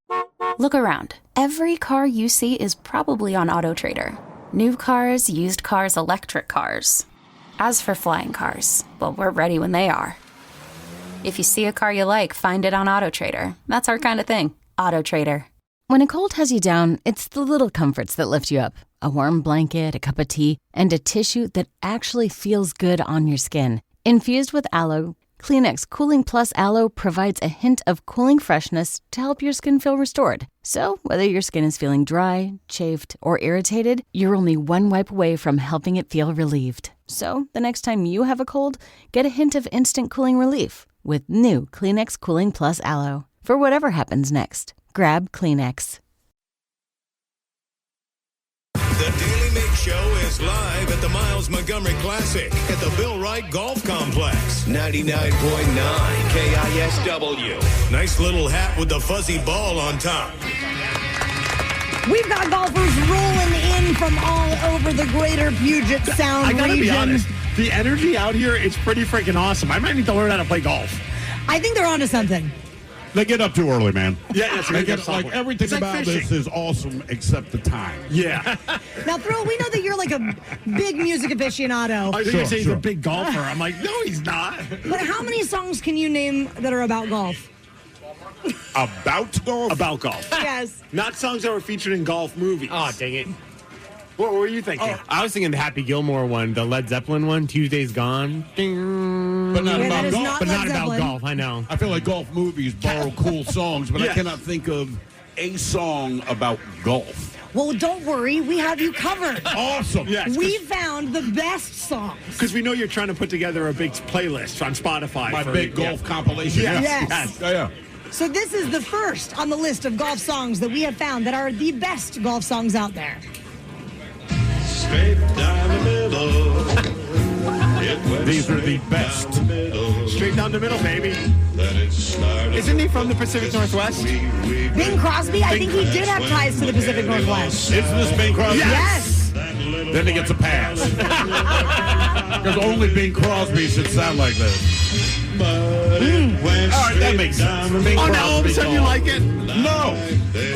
Look around. Every car you see is probably on AutoTrader. New cars, used cars, electric cars. As for flying cars, well, we're ready when they are. If you see a car you like, find it on AutoTrader. That's our kind of thing. AutoTrader. When a cold has you down, it's the little comforts that lift you up. A warm blanket, a cup of tea, and a tissue that actually feels good on your skin. Infused with aloe, Kleenex Cooling Plus Aloe provides a hint of cooling freshness to help your skin feel restored. So, whether your skin is feeling dry, chafed, or irritated, you're only one wipe away from helping it feel relieved. So, the next time you have a cold, get a hint of instant cooling relief with new Kleenex Cooling Plus Aloe. For whatever happens next, grab Kleenex. The Daily Migs Show is live at the Miles Montgomery Classic at the Bill Wright Golf Complex. 99.9 KISW. Nice little hat with the fuzzy ball on top. We've got golfers rolling in from all over the greater Puget Sound I gotta region. be honest, the energy out here is pretty freaking awesome. I might need to learn how to play golf. I think they're onto something. They get up too early, man. Yeah, that's They get, like, everything It's like about fishing. this is awesome except the time. Yeah. Now, Thrill, we know that you're like a big music aficionado. I think you say he's a big golfer. I'm like, no, he's not. But how many songs can you name that are about golf? About golf? About golf. Yes. Not songs that were featured in golf movies. Oh, dang it. What were you thinking? Oh, I was thinking the Happy Gilmore one, the Led Zeppelin one, Tuesday's Gone. Ding. But not Yeah, about that is golf. not But Led not about Zeppelin. golf, I know. I feel like golf movies borrow cool songs, but Yes. I cannot think of a song about golf. Well, don't worry. We have you covered. Awesome. Yes, We found the best songs. because we know you're trying to put together a big playlist on Spotify. My for big golf compilation. Yes. Yes. Yeah. So this is the first on the list of golf songs that we have found that are the best golf songs out there. Straight down the middle. These are the best. Straight down the middle, baby. Isn't he from the Pacific Northwest? Bing Crosby, I think he did have ties to the Pacific Northwest. Is this Bing Crosby? Yes. Then he gets a pass. Because only Bing Crosby should sound like this. All right, that makes sense. Bing Oh, now all of a sudden you like it? No,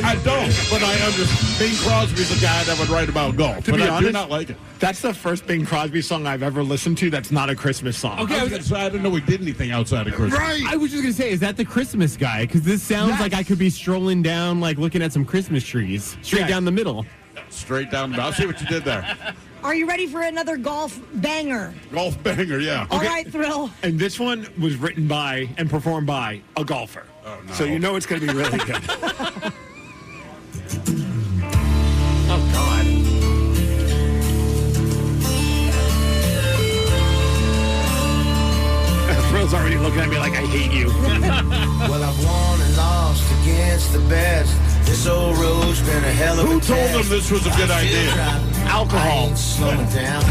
I don't. But I understand. Bing Crosby's a guy that would write about golf. To but be I honest, do not like it. That's the first Bing Crosby song I've ever listened to that's not a Christmas song. Okay, I didn't know he did anything outside of Christmas. I was just going to say, is that the Christmas guy? Because this sounds like I could be strolling down, like looking at some Christmas trees, straight down the middle. Straight down the middle. I'll see what you did there. Are you ready for another golf banger? Golf banger, yeah. All right, Thrill. And this one was written by and performed by a golfer. Oh, no. So you know it's going to be really good. Oh, God. Thrill's already looking at me like I hate you. Well, I've won and lost against the best. This old road's been a hell of a Who told test. him this was a good idea? Alcohol. Slowing down.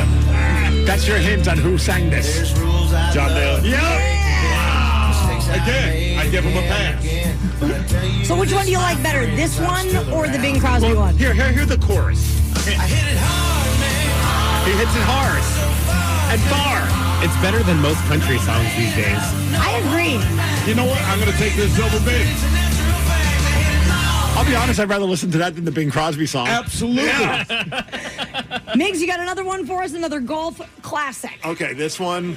That's your hint on who sang this. There's rules I John love. Daly. Mistakes I Again, made I give him a pass. again. But I tell you So which one do you like better, this one or the Bing Crosby one? Hear the chorus. I hit it hard, man. He hits it hard and far. It's better than most country songs these days. I agree. You know what? I'm going to take this over Bing. I'll be honest, I'd rather listen to that than the Bing Crosby song. Absolutely. Yeah. Migs, you got another one for us? Another golf classic. Okay, this one.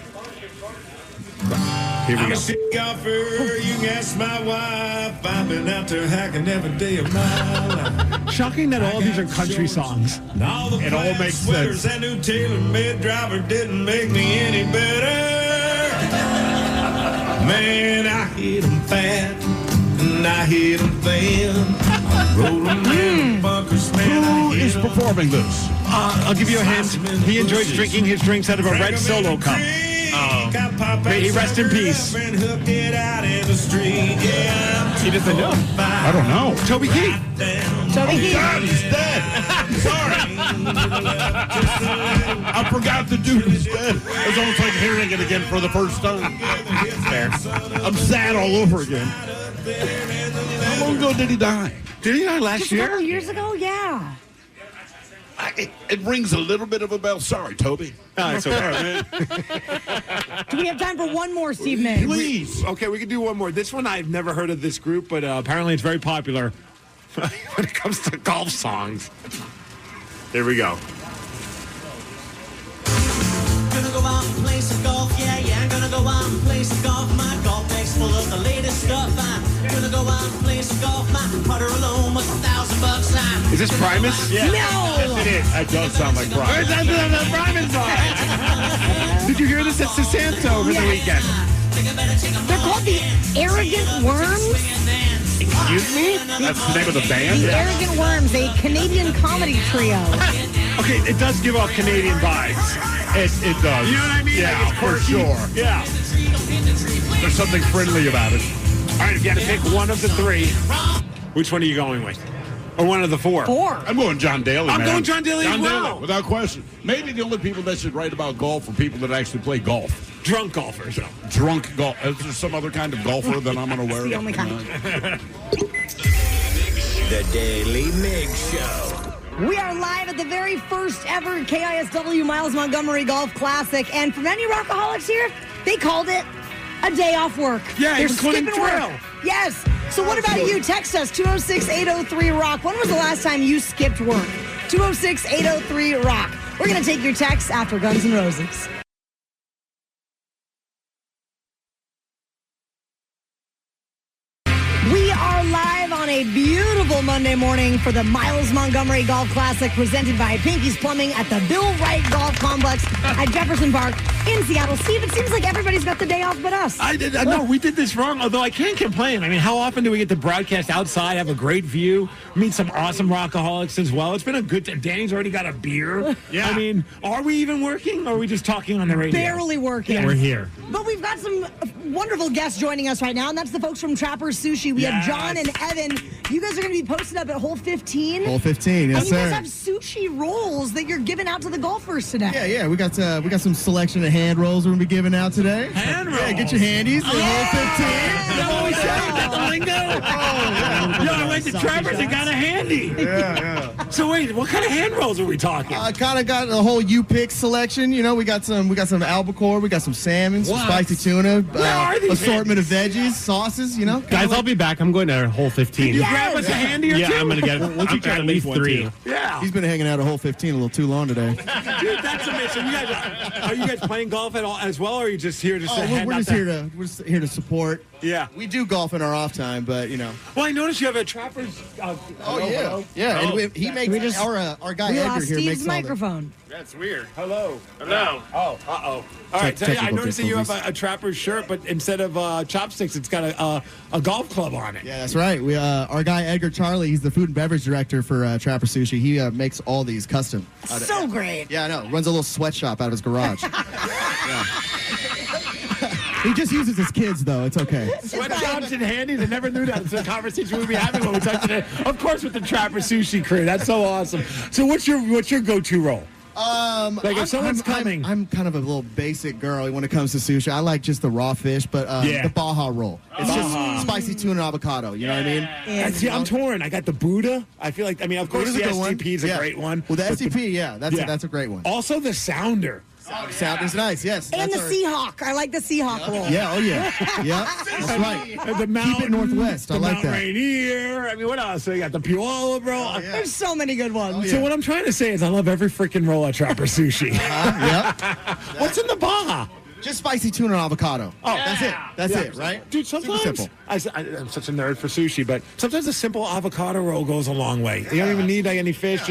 Here we I'm go. a sick golfer. You can ask my wife. I've been out there hacking every day of my life. Shocking that all of these are country songs. And all the It all flat makes sweaters sense. and new tailor-made driver didn't make me any better. Man, I hit 'em fat and I hit 'em thin. I roll 'em in the bunkers, man. Who is performing this? I'll give you a hint. He enjoys drinking his drinks out of a red Solo cup. May he rest in peace. He doesn't know. I don't know. Toby Keith. Toby Keith. God, he's dead. Sorry. I forgot the dude is dead. It's almost like hearing it again for the first time. Fair. I'm sad all over again. How long ago did he die? Did he die last Just a year? couple years ago, yeah. It rings a little bit of a bell. Sorry, Toby. It's okay. Do we have time for one more, Steve Migs? Please. Okay, we can do one more. This one, I've never heard of this group, but apparently it's very popular when it comes to golf songs. Here we go. Gonna go out and play some golf, yeah, I'm gonna go out and play some golf. My golf bag's full of the latest stuff. I'm gonna go out and play some golf. My putter alone was $1,000. Is this Primus? Yeah. No! Yes, it is. That does sound like Brian. That's the Primus song. Did you hear this at Sasanto over the weekend? They're called the Arrogant Worms. Excuse me? That's the name of the band? The Arrogant Worms, a Canadian comedy trio. Okay, it does give off Canadian vibes. It does. You know what I mean? Yeah, Like it's for quirky. sure. Yeah. There's something friendly about it. All right, if you had to pick one of the three, which one are you going with? Or one of the four? Four. I'm going John Daly, I'm man. going John Daly as well. Daly, without question. Maybe the only people that should write about golf are people that actually play golf. Drunk golfers, though. Drunk golf. Is there some other kind of golfer that I'm unaware of? the only kind. The Daily Migs Show. We are live at the very first ever KISW Miles Montgomery Golf Classic. And for many Rockaholics here, they called it a day off work. Yeah, they're including skipping Thrill. work. Yes. So what about you? Text us 206-803-ROCK. When was the last time you skipped work? 206-803-ROCK. We're going to take your texts after Guns N' Roses. We are live on a beautiful Monday morning for the Miles Montgomery Golf Classic presented by Pinky's Plumbing at the Bill Wright Golf Complex at Jefferson Park in Seattle. Steve, it seems like everybody's got the day off but us. No, we did this wrong, although I can't complain. I mean, how often do we get to broadcast outside, have a great view, meet some awesome rockaholics as well? It's been a good time. Danny's already got a beer. Yeah. I mean, are we even working, or are we just talking on the radio? Barely working. We're here. But we've got some wonderful guests joining us right now, and that's the folks from Trapper's Sushi. We have John and Evan. You guys are going to be posted up at hole 15. Hole 15, yes, and you guys sir. have sushi rolls that you're giving out to the golfers today. Yeah. We got some selection of hand rolls we're gonna be giving out today. Hand rolls. Yeah, get your handies. Hole 15. Is that what we said? Is that the lingo? Yo, I went to Trevor's and got a handy. Yeah. So wait, what kind of hand rolls are we talking? Kind of got a whole U-pick selection. You know, we got some albacore, we got some salmon, some spicy tuna, assortment of veggies, sauces. You know, Guys, I'll be back. I'm going to hole 15. You grab us a handy or two? Yeah, I'm going to get We'll teach you how to at make least one, 3. too. Yeah. He's been hanging out at hole 15 a little too long today. Dude, that's a mission. Are you guys playing golf at all as well, or are you just here to we're just here to support. Yeah. We do golf in our off time, but you know. Well, I noticed you have a Trapper's. Yeah. And he makes our guy We Edgar lost here Steve's makes all the- microphone. That's weird. Hello. Oh, uh-oh. All right, so I noticed that you have a Trapper's shirt, but instead of chopsticks, it's got a golf club on it. Yeah, that's right. We our guy Edgar Charlie, he's the food and beverage director for Trapper Sushi. He makes all these custom. So great. Yeah, I know. Runs a little sweatshop out of his garage. He just uses his kids, though. It's okay. Sweatshops and handies. I never knew that. It's a conversation we'd be having when we talk today. Of course, with the Trapper Sushi crew. That's so awesome. So what's your go-to roll? Like if someone's coming. I'm kind of a little basic girl when it comes to sushi. I like just the raw fish, but the Baja roll. It's just spicy tuna and avocado. You know what I mean? And see, I'm torn. I got the Buddha. I feel like, of course, the STP is a great one. Well, the STP, that's a great one. Also, the Sounder. Sound is nice, yes. And the Seahawk. I like the Seahawk roll. Yeah, oh yeah. Yeah, that's right. The mountain, Keep it northwest. I like Mount that. Rainier. I mean, what else? So you got the Puyallup roll. There's so many good ones. So what I'm trying to say is I love every freaking roll at Trapper Sushi. What's in the Baja? Just spicy tuna and avocado. Oh, that's it. That's it, right? Dude, sometimes Super simple. I'm such a nerd for sushi, but sometimes a simple avocado roll goes a long way. You don't even need any fish.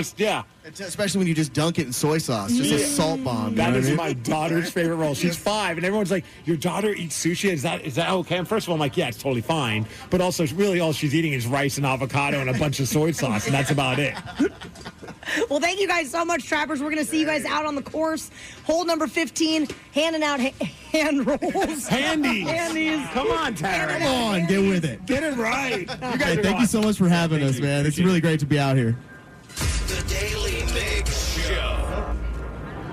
Especially when you just dunk it in soy sauce. Just a salt bomb. That is my daughter's favorite roll. She's 5, and everyone's like, "Your daughter eats sushi? Is that okay?" And first of all, I'm like, "Yeah, it's totally fine." But also, really, all she's eating is rice and avocado and a bunch of soy sauce, and that's about it. Well, thank you guys so much, Trappers. We're going to see you guys out on the course. Hole number 15, handing out hand rolls. Handies. Come on, Tara. Come on, get with it. Get it right. You guys Hey, thank you so much for having us, man. It's really great to be out here. The Daly Migs Show.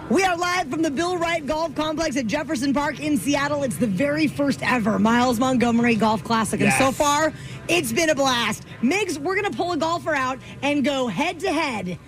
We are live from the Bill Wright Golf Complex at Jefferson Park in Seattle. It's the very first ever Miles Montgomery Golf Classic. And so far, it's been a blast. Migs, we're going to pull a golfer out and go head-to-head.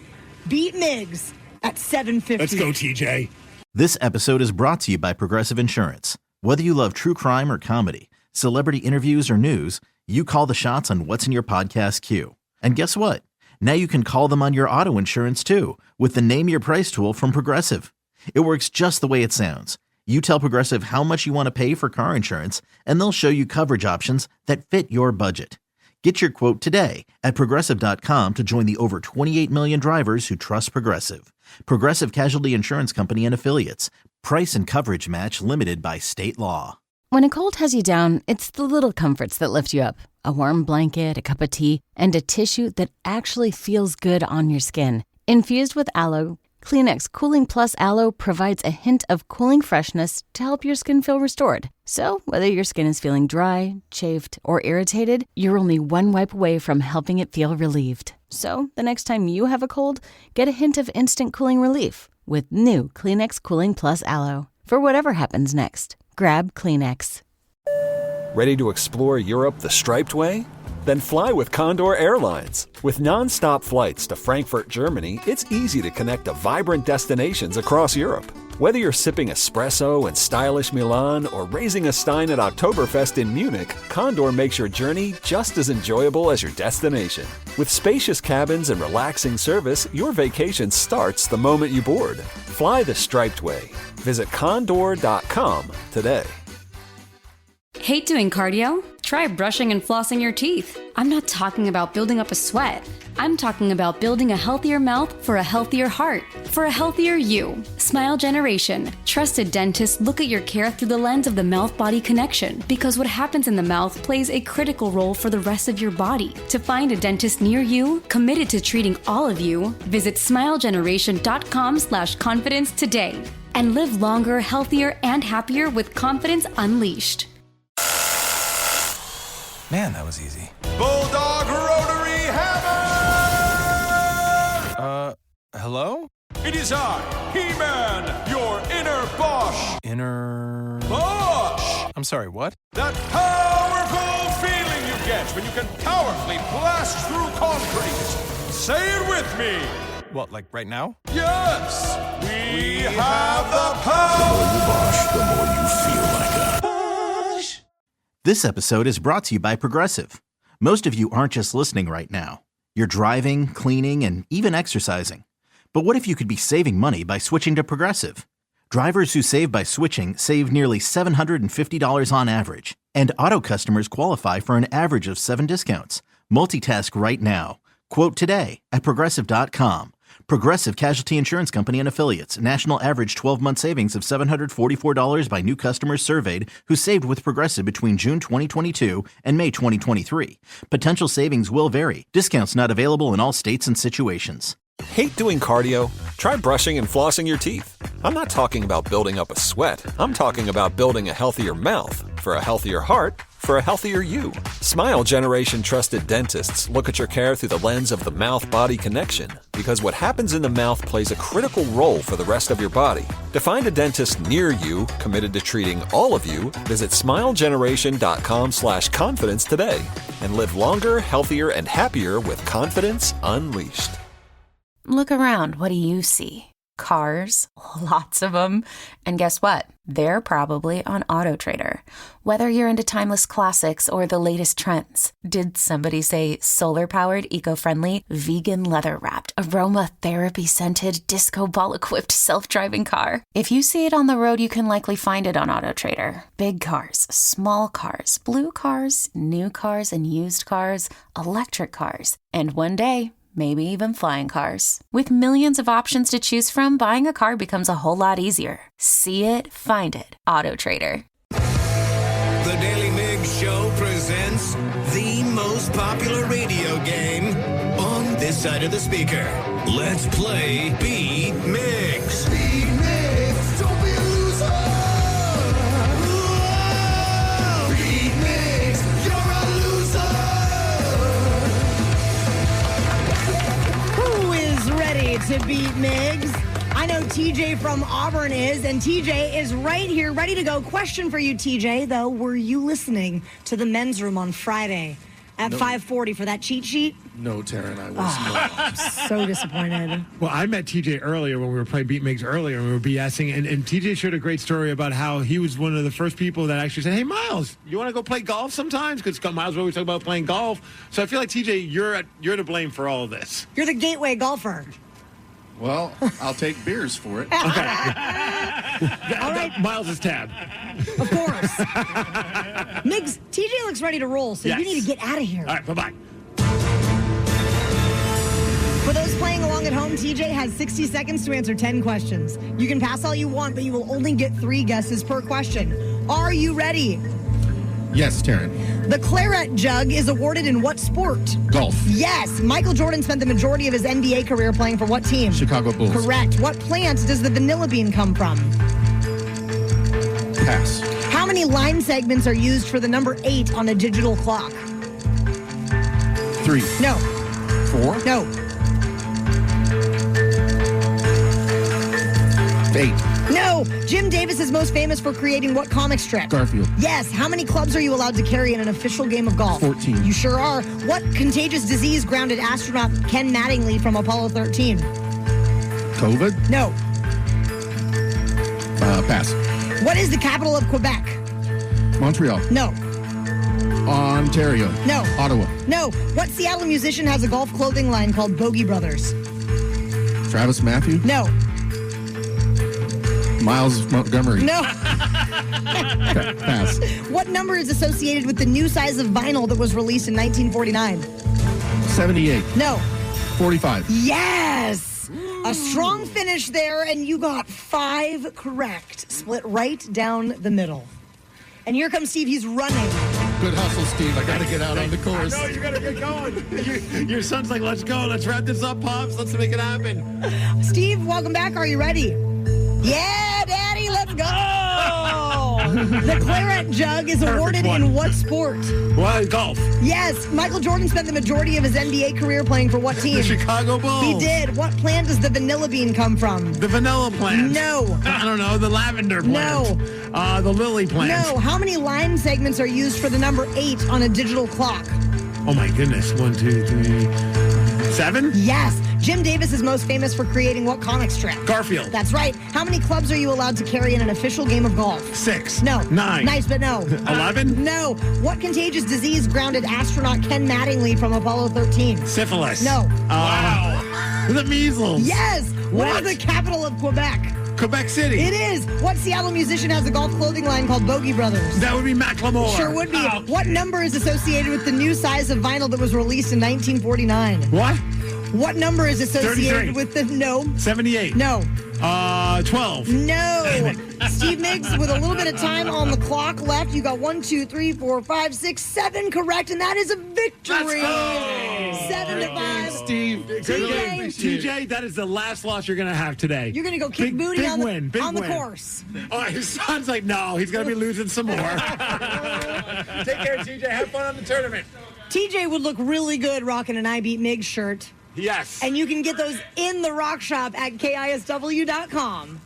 Beat Migs at 750. Let's go, TJ. This episode is brought to you by Progressive Insurance. Whether you love true crime or comedy, celebrity interviews or news, you call the shots on what's in your podcast queue. And guess what? Now you can call them on your auto insurance too with the Name Your Price tool from Progressive. It works just the way it sounds. You tell Progressive how much you want to pay for car insurance, and they'll show you coverage options that fit your budget. Get your quote today at Progressive.com to join the over 28 million drivers who trust Progressive. Progressive Casualty Insurance Company and Affiliates. Price and coverage match limited by state law. When a cold has you down, it's the little comforts that lift you up. A warm blanket, a cup of tea, and a tissue that actually feels good on your skin. Infused with aloe, Kleenex Cooling Plus Aloe provides a hint of cooling freshness to help your skin feel restored. So, whether your skin is feeling dry, chafed, or irritated, you're only one wipe away from helping it feel relieved. So, the next time you have a cold, get a hint of instant cooling relief with new Kleenex Cooling Plus Aloe. For whatever happens next, grab Kleenex. Ready to explore Europe the striped way? Then fly with Condor Airlines. With non-stop flights to Frankfurt, Germany, it's easy to connect to vibrant destinations across Europe. Whether you're sipping espresso in stylish Milan or raising a stein at Oktoberfest in Munich, Condor makes your journey just as enjoyable as your destination. With spacious cabins and relaxing service, your vacation starts the moment you board. Fly the striped way. Visit condor.com today. Hate doing cardio? Try brushing and flossing your teeth. I'm not talking about building up a sweat. I'm talking about building a healthier mouth for a healthier heart, for a healthier you. Smile Generation. Trusted dentists look at your care through the lens of the mouth-body connection because what happens in the mouth plays a critical role for the rest of your body. To find a dentist near you, committed to treating all of you, visit smilegeneration.com/confidence today and live longer, healthier, and happier with confidence unleashed. Man, that was easy. Bulldog Rotary Hammer! Hello? It is I, He-Man, your inner Bosch. Inner... Bosch! I'm sorry, what? That powerful feeling you get when you can powerfully blast through concrete. Say it with me. What, like right now? Yes! We have the power! The more you feel like a Bosch. This episode is brought to you by Progressive. Most of you aren't just listening right now. You're driving, cleaning, and even exercising. But what if you could be saving money by switching to Progressive? Drivers who save by switching save nearly $750 on average. And auto customers qualify for an average of 7 discounts. Multitask right now. Quote today at Progressive.com. Progressive Casualty Insurance Company and Affiliates. National average 12-month savings of $744 by new customers surveyed who saved with Progressive between June 2022 and May 2023. Potential savings will vary. Discounts not available in all states and situations. Hate doing cardio? Try brushing and flossing your teeth. I'm not talking about building up a sweat. I'm talking about building a healthier mouth for a healthier heart for a healthier you. Smile Generation trusted dentists look at your care through the lens of the mouth-body connection because what happens in the mouth plays a critical role for the rest of your body. To find a dentist near you committed to treating all of you, visit smilegeneration.com/confidence today and live longer, healthier, and happier with confidence unleashed. Look around. What do you see? Cars, lots of them. And guess what? They're probably on AutoTrader. Whether you're into timeless classics or the latest trends, did somebody say solar-powered, eco-friendly, vegan leather-wrapped, aromatherapy-scented, disco ball-equipped, self-driving car? If you see it on the road, you can likely find it on AutoTrader. Big cars, small cars, blue cars, new cars and used cars, electric cars, and one day, maybe even flying cars. With millions of options to choose from, buying a car becomes a whole lot easier. See it, find it. AutoTrader. The Daily Migs Show presents the most popular radio game on this side of the speaker. Let's play Beat Migs. Beat Migs, don't be a loser. Whoa. Beat Migs, you're a loser. Who is ready to beat Migs? I know TJ from Auburn is, and TJ is right here, ready to go. Question for you, TJ, though. Were you listening to the men's room on Friday at 5:40 for that cheat sheet? No, Taryn, I was not. I'm so disappointed. Well, I met TJ earlier when we were playing Beat Migs earlier, and we were BSing, and TJ shared a great story about how he was one of the first people that actually said, hey, Miles, you want to go play golf sometimes? Because Miles always talk about playing golf. So I feel like, TJ, you're to blame for all of this. You're the gateway golfer. Well, I'll take beers for it. All right. Miles' tab. Of course. Migs, TJ looks ready to roll, so Yes. you need to get out of here. All right, bye-bye. For those playing along at home, TJ has 60 seconds to answer 10 questions. You can pass all you want, but you will only get 3 guesses per question. Are you ready? Yes, Taryn. The claret jug is awarded in what sport? Golf. Yes. Michael Jordan spent the majority of his NBA career playing for what team? Chicago Bulls. Correct. What plant does the vanilla bean come from? Pass. How many line segments are used for the number 8 on a digital clock? 3. No. 4. No. 8. No. Jim Davis is most famous for creating what comic strip? Garfield. Yes. How many clubs are you allowed to carry in an official game of golf? 14. You sure are. What contagious disease grounded astronaut Ken Mattingly from Apollo 13? COVID. No. Pass. What is the capital of Quebec? Montreal. No. Ontario. No. Ottawa. No. What Seattle musician has a golf clothing line called Bogey Brothers? Travis Matthew. No. Miles Montgomery. No. Okay, pass. What number is associated with the new size of vinyl that was released in 1949? 78. No. 45. Yes! A strong finish there, and you got 5 correct. Split right down the middle. And here comes Steve. He's running. Good hustle, Steve. I got to get out on the course. I know, you got to get going. Your son's like, let's go. Let's wrap this up, Pops. Let's make it happen. Steve, welcome back. Are you ready? Yeah, Daddy, let's go. The claret jug is awarded in what sport? Well, golf. Yes. Michael Jordan spent the majority of his NBA career playing for what team? The Chicago Bulls. He did. What plant does the vanilla bean come from? The vanilla plant. No. I don't know. The lavender plant. No. The lily plant. No. How many line segments are used for the number 8 on a digital clock? Oh, my goodness. 1, 2, 3, 7? Yes. Jim Davis is most famous for creating what comic strip? Garfield. That's right. How many clubs are you allowed to carry in an official game of golf? 6. No. 9. Nice, but no. 11? No. What contagious disease grounded astronaut Ken Mattingly from Apollo 13? Syphilis. No. Wow. The measles. Yes. What is the capital of Quebec? Quebec City. It is. What Seattle musician has a golf clothing line called Bogey Brothers? That would be Macklemore. Sure would be. What number is associated with the new size of vinyl that was released in 1949? What? What number is associated 33. with the 78. No. 12. No. Steve Migs, with a little bit of time on the clock left, you got 1, 2, 3, 4, 5, 6, 7 correct, and that is a victory. 7-5. Steve. TJ, that is the last loss you're going to have today. You're going to go kick booty big on the, win, big on the win. course. Oh, his son's like, no, he's going to be losing some more. Take care, TJ. Have fun on the tournament. TJ would look really good rocking an I Beat Migs shirt. Yes. And you can get those in the rock shop at KISW.com.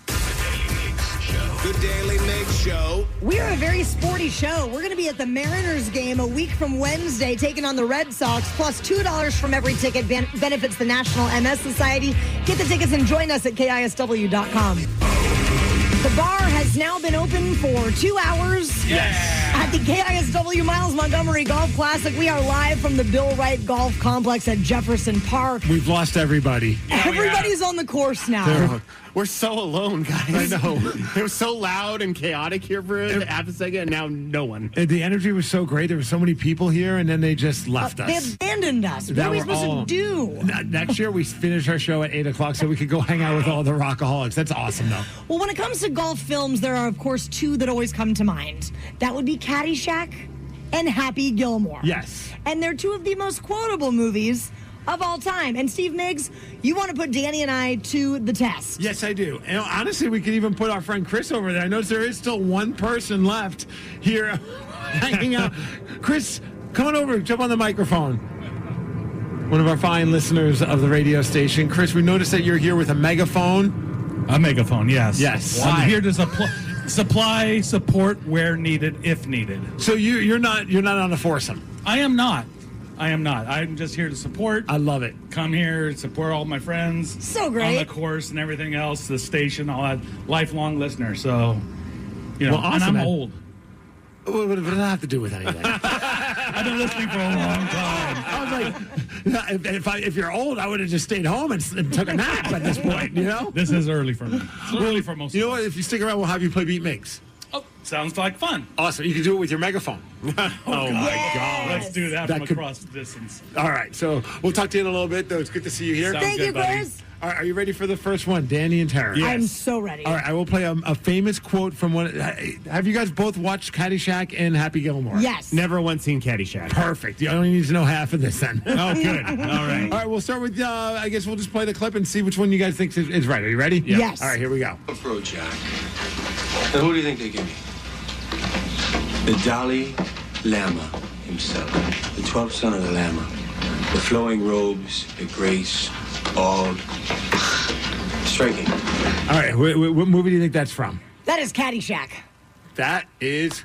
The Daly Migs Show. We are a very sporty show. We're going to be at the Mariners game a week from Wednesday, taking on the Red Sox, plus $2 from every ticket benefits the National MS Society. Get the tickets and join us at KISW.com. The bar has now been open for 2 hours. Yes. At the KISW Miles Montgomery Golf Classic, we are live from the Bill Wright Golf Complex at Jefferson Park. We've lost everybody. Everybody's on the course now. We're so alone, guys. I know. It was so loud and chaotic here for half a second, and now no one. The energy was so great. There were so many people here, and then they just left They us. abandoned us. What are we supposed to do? Next year, we finish our show at 8 o'clock so we could go hang out with all the rockaholics. That's awesome, though. Well, when it comes to golf films, there are, of course, 2 that always come to mind. That would be Caddyshack and Happy Gilmore. Yes. And they're 2 of the most quotable movies of all time. And Steve Migs, you want to put Danny and I to the test. Yes, I do. And honestly, we could even put our friend Chris over there. I notice there is still one person left here hanging out. Chris, come on over. Jump on the microphone. One of our fine listeners of the radio station. Chris, we noticed that you're here with a megaphone. A megaphone, yes. Yes. I'm here to supply support where needed, if needed. So you're not on a foursome. I am not. I'm just here to support. I love it. Come here, support all my friends. So great. On the course and everything else, the station, all that. Lifelong listener. So, you know, Well, awesome, and I'm man. old. What does that have to do with anything? I've been listening for a long time. I was like, if you're old, I would have just stayed home and took a nap at this point, you know? This is early for me. It's early for most You know of what? us. If you stick around, we'll have you play Beat Migs. Oh, sounds like fun. Awesome. You can do it with your megaphone. Oh, my God. Let's do that from across the distance. All right. So we'll talk to you in a little bit, though. It's good to see you here. Sounds Thank good, you, buddy. Chris. All right. Are you ready for the first one, Danny and Tara? I'm so ready. All right. I will play a famous quote from one. Have you guys both watched Caddyshack and Happy Gilmore? Yes. Never once seen Caddyshack. Perfect. You only need to know half of this then. Oh, good. All right. All right. We'll start with, I guess we'll just play the clip and see which one you guys think is right. Are you ready? Yeah. Yes. All right. Here we go. Pro Jack. Now, who do you think they give me? The Daly Lama himself, the 12th son of the Lama. The flowing robes, the grace, bald, striking. All right. What movie do you think that's from? That is Caddyshack. That is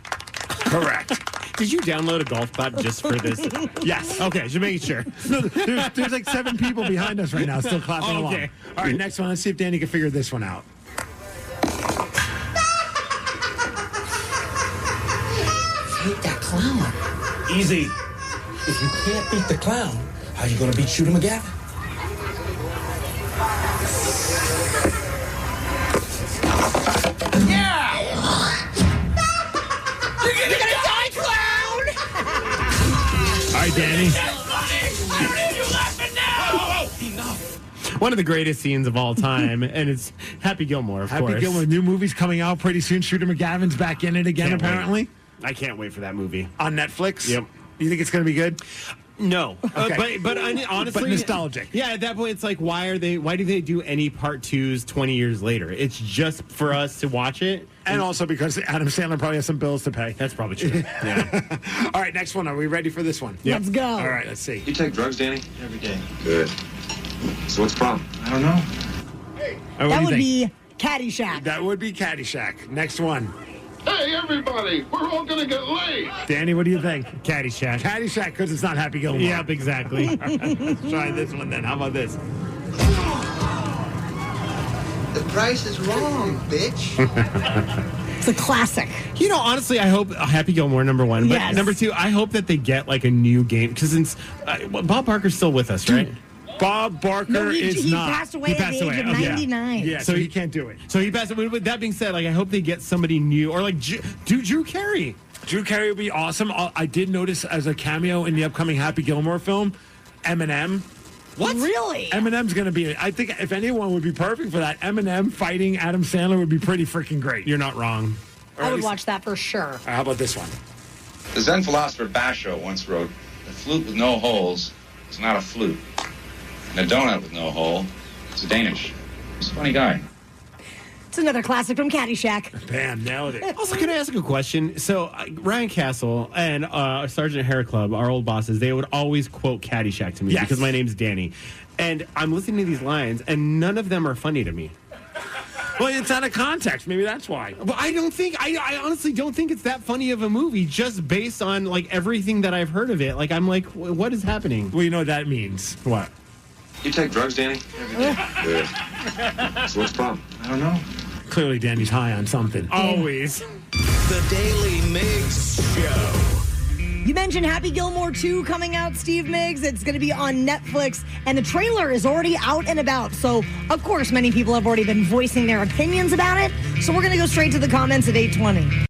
correct. Did you download a golf bot just for this? Yes. Okay, just making sure. No, there's like 7 people behind us right now still clapping along. Okay. All right, next one. Let's see if Danny can figure this one out. Fight that clown. Easy. If you can't beat the clown, how you gonna beat Shooter McGavin? Yeah! You're gonna die, clown! All right, Danny. One of the greatest scenes of all time, and it's Happy Gilmore, of course. Happy Gilmore. New movie's coming out pretty soon. Shooter McGavin's back in it again, Can't wait. apparently. I can't wait for that movie. On Netflix? Yep. You think it's going to be good? No, Okay. but honestly, But nostalgic. Yeah, at that point, it's like, why do they do any part 2s 20 years later? It's just for us to watch it. And also because Adam Sandler probably has some bills to pay. That's probably true. Yeah. All right, next one. Are we ready for this one? Let's go. All right, let's see. You take drugs, Danny? Every day. Good. So what's the problem? I don't know. All right, what That do you would think? be Caddyshack. That would be Caddyshack. Next one. Hey, everybody, we're all going to get laid. Danny, what do you think? Caddyshack. Caddyshack because it's not Happy Gilmore. Yep, exactly. All right, let's try this one then. How about this? The price is wrong, bitch. It's a classic. You know, honestly, I hope Happy Gilmore, number one. But Yes. number two, I hope that they get like a new game. Because since Bob Barker's still with us, right? Bob Barker No, is he not. passed away at the age of Okay. 99. Yeah, so he can't do it. So he passed away. With that being said, like I hope they get somebody new or like Drew Carey. Drew Carey would be awesome. I did notice as a cameo in the upcoming Happy Gilmore film, Eminem. What? Really? Eminem's going to be. I think if anyone would be perfect for that, Eminem fighting Adam Sandler would be pretty freaking great. You're not wrong. I would watch that for sure. All right, how about this one? The Zen philosopher Basho once wrote, "A flute with no holes is not a flute. And a donut with no hole is a Danish." He's a funny guy. It's another classic from Caddyshack. Bam, nailed it. Also, can I ask a question? So, Ryan Castle and Sergeant Hair Club, our old bosses, they would always quote Caddyshack to me because my name's Danny. And I'm listening to these lines, and none of them are funny to me. Well, it's out of context. Maybe that's why. But I don't think, I honestly don't think it's that funny of a movie just based on, like, everything that I've heard of it. Like, I'm like, what is happening? Well, you know what that means. What? You take drugs, Danny? Every day. Good. So what's the problem? I don't know. Clearly, Danny's high on something. Always. The Daily Migs Show. You mentioned Happy Gilmore 2 coming out, Steve Migs. It's going to be on Netflix, and the trailer is already out and about. So, of course, many people have already been voicing their opinions about it. So we're going to go straight to the comments at 8:20.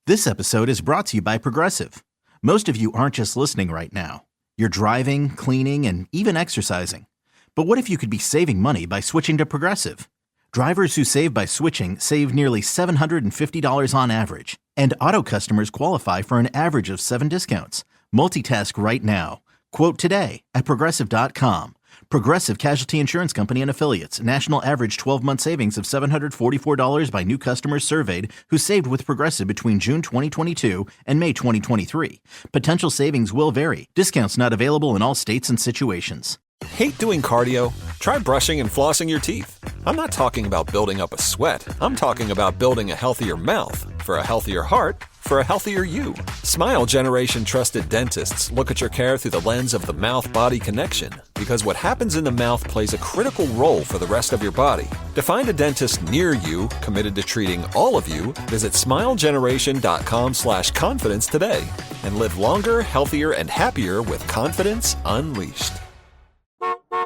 This episode is brought to you by Progressive. Most of you aren't just listening right now. You're driving, cleaning, and even exercising. But what if you could be saving money by switching to Progressive? Drivers who save by switching save nearly $750 on average. And auto customers qualify for an average of 7 discounts. Multitask right now. Quote today at Progressive.com. Progressive Casualty Insurance Company and Affiliates. National average 12-month savings of $744 by new customers surveyed who saved with Progressive between June 2022 and May 2023. Potential savings will vary. Discounts not available in all states and situations. Hate doing cardio? Try brushing and flossing your teeth. I'm not talking about building up a sweat. I'm talking about building a healthier mouth for a healthier heart for a healthier you. Smile Generation trusted dentists look at your care through the lens of the mouth-body connection because what happens in the mouth plays a critical role for the rest of your body. To find a dentist near you committed to treating all of you, visit smilegeneration.com/confidence today and live longer, healthier, and happier with confidence unleashed.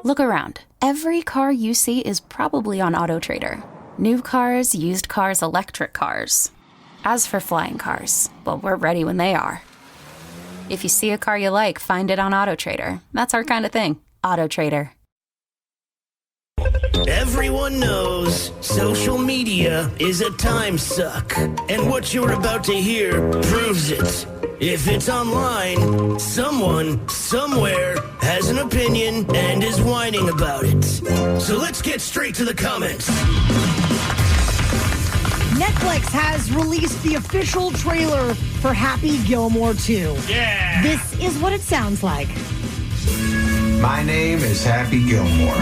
Look around. Every car you see is probably on AutoTrader. New cars, used cars, electric cars. As for flying cars, well, we're ready when they are. If you see a car you like, find it on AutoTrader. That's our kind of thing. AutoTrader. Everyone knows social media is a time suck, and what you're about to hear proves it. If it's online, someone, somewhere, has an opinion and is whining about it. So let's get straight to the comments. Netflix has released the official trailer for Happy Gilmore 2. Yeah! This is what it sounds like. My name is Happy Gilmore.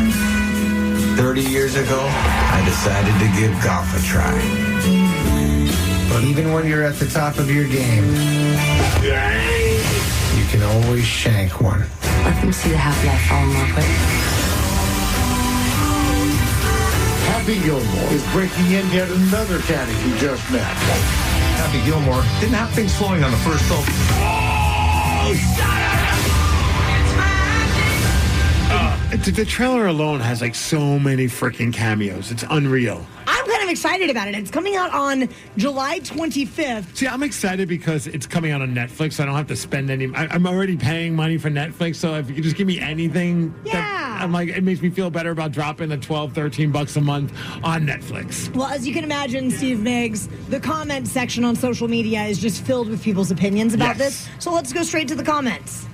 30 years ago, I decided to give golf a try. But even when you're at the top of your game, you can always shank one. Let them see the half-life fall more quick. Happy Gilmore is breaking in yet another caddy he just met. Happy Gilmore didn't have things flowing on the first hole. Oh, shut up! The trailer alone has like so many freaking cameos. It's unreal. I'm kind of excited about it. It's coming out on July 25th. See, I'm excited because it's coming out on Netflix. So I don't have to spend any. I'm already paying money for Netflix. So if you could just give me anything, I'm like, it makes me feel better about dropping the $12, $13 a month on Netflix. Well, as you can imagine, Steve Migs, the comment section on social media is just filled with people's opinions about this. So let's go straight to the comments.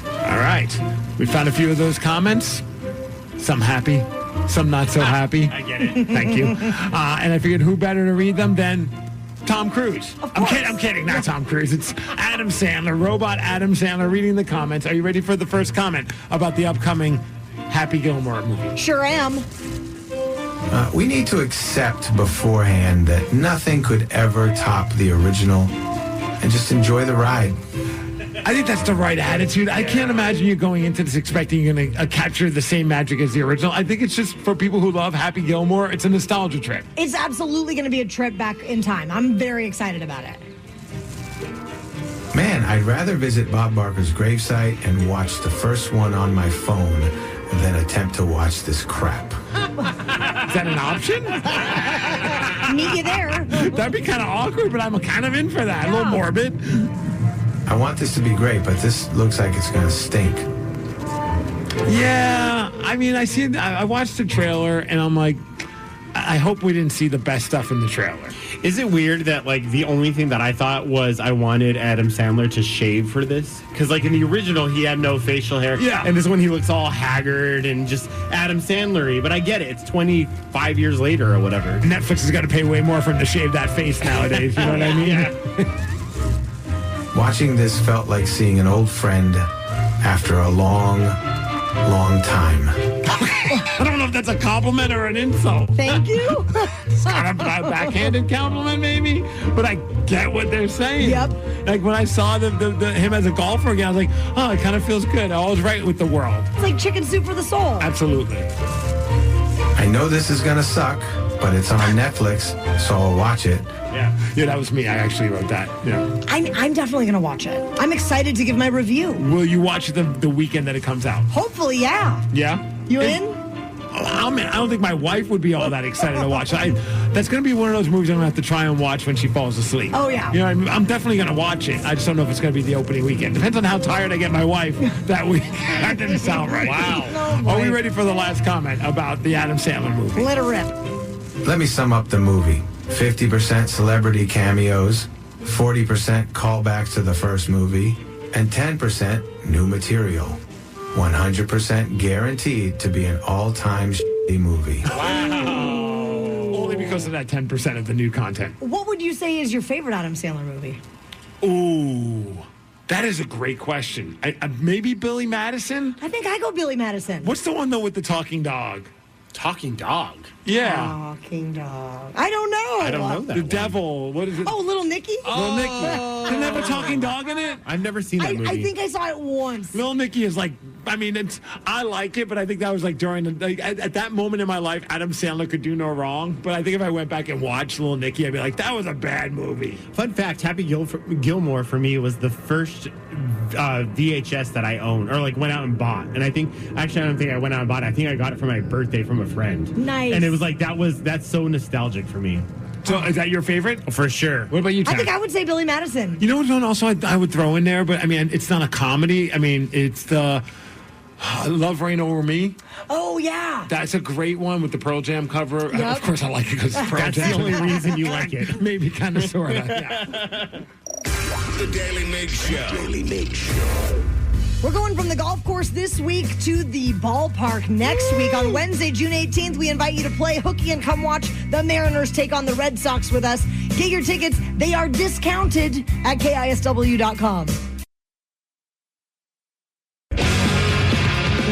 All right. We found a few of those comments. Some happy, some not so happy. I get it. Thank you. And I figured who better to read them than Tom Cruise. I'm kidding. Not Tom Cruise. It's Adam Sandler, robot Adam Sandler reading the comments. Are you ready for the first comment about the upcoming Happy Gilmore movie? Sure am. We need to accept beforehand that nothing could ever top the original and just enjoy the ride. I think that's the right attitude. I can't imagine you going into this expecting you're going to capture the same magic as the original. I think it's just for people who love Happy Gilmore, it's a nostalgia trip. It's absolutely going to be a trip back in time. I'm very excited about it. Man, I'd rather visit Bob Barker's gravesite and watch the first one on my phone than attempt to watch this crap. Is that an option? Meet you there. That'd be kind of awkward, but I'm kind of in for that. Yeah. A little morbid. I want this to be great, but this looks like it's going to stink. Yeah, I mean, I watched the trailer, and I'm like, I hope we didn't see the best stuff in the trailer. Is it weird that, like, the only thing that I thought was I wanted Adam Sandler to shave for this? Because, like, in the original, he had no facial hair. Yeah. And this one, he looks all haggard and just Adam Sandler-y. But I get it. It's 25 years later or whatever. Netflix has got to pay way more for him to shave that face nowadays. You know what I mean? Yeah. Watching this felt like seeing an old friend after a long, long time. I don't know if that's a compliment or an insult. Thank you. It's kind of a backhanded compliment, maybe, but I get what they're saying. Yep. Like when I saw him as a golfer again, I was like, oh, it kind of feels good. I was right with the world. It's like chicken soup for the soul. Absolutely. I know this is going to suck, but it's on Netflix, so I'll watch it. Yeah, that was me. I actually wrote that. Yeah. I'm definitely going to watch it. I'm excited to give my review. Will you watch it the weekend that it comes out? Hopefully, yeah. Yeah? You in? I'm in. I don't think my wife would be all that excited to watch it. That's going to be one of those movies I'm going to have to try and watch when she falls asleep. Oh, yeah. You know what I mean? I'm definitely going to watch it. I just don't know if it's going to be the opening weekend. Depends on how tired I get my wife that week. That didn't sound right. Wow. Are we ready for the last comment about the Adam Sandler movie? Let it rip. Let me sum up the movie. 50% celebrity cameos, 40% callbacks to the first movie, and 10% new material. 100% guaranteed to be an all-time shitty movie. Wow. Only because of that 10% of the new content. What would you say is your favorite Adam Sandler movie? Ooh, that is a great question. Maybe Billy Madison? I think I go Billy Madison. What's the one, though, with the talking dog? Talking dog? Yeah. Talking dog. I don't know. I don't know that The one. devil. What is it? Oh, Little Nicky? Little Nicky. Didn't they have a talking dog in it? I've never seen that movie. I think I saw it once. Little Nicky is like, I mean, I like it, but I think that was like during at that moment in my life, Adam Sandler could do no wrong. But I think if I went back and watched Little Nicky, I'd be like, that was a bad movie. Fun fact, Happy Gilmore for me was the first VHS that I owned or like went out and bought. And I think, actually, I don't think I went out and bought it. I think I got it for my birthday from a friend. Nice. And it was like, that's so nostalgic for me. So is that your favorite? For sure. What about you, Tom? I think I would say Billy Madison. You know what one also I would throw in there, but I mean, it's not a comedy. I mean, it's the Love Reign Over Me. Oh, yeah. That's a great one with the Pearl Jam cover. Yep. Of course, I like it because it's Pearl That's Jam. the only reason you like it. Maybe kind of, sort of. Yeah. The Daily Migs Show. Daily Migs Show. We're going from the golf course this week to the ballpark next week. On Wednesday, June 18th, we invite you to play hooky and come watch the Mariners take on the Red Sox with us. Get your tickets. They are discounted at KISW.com.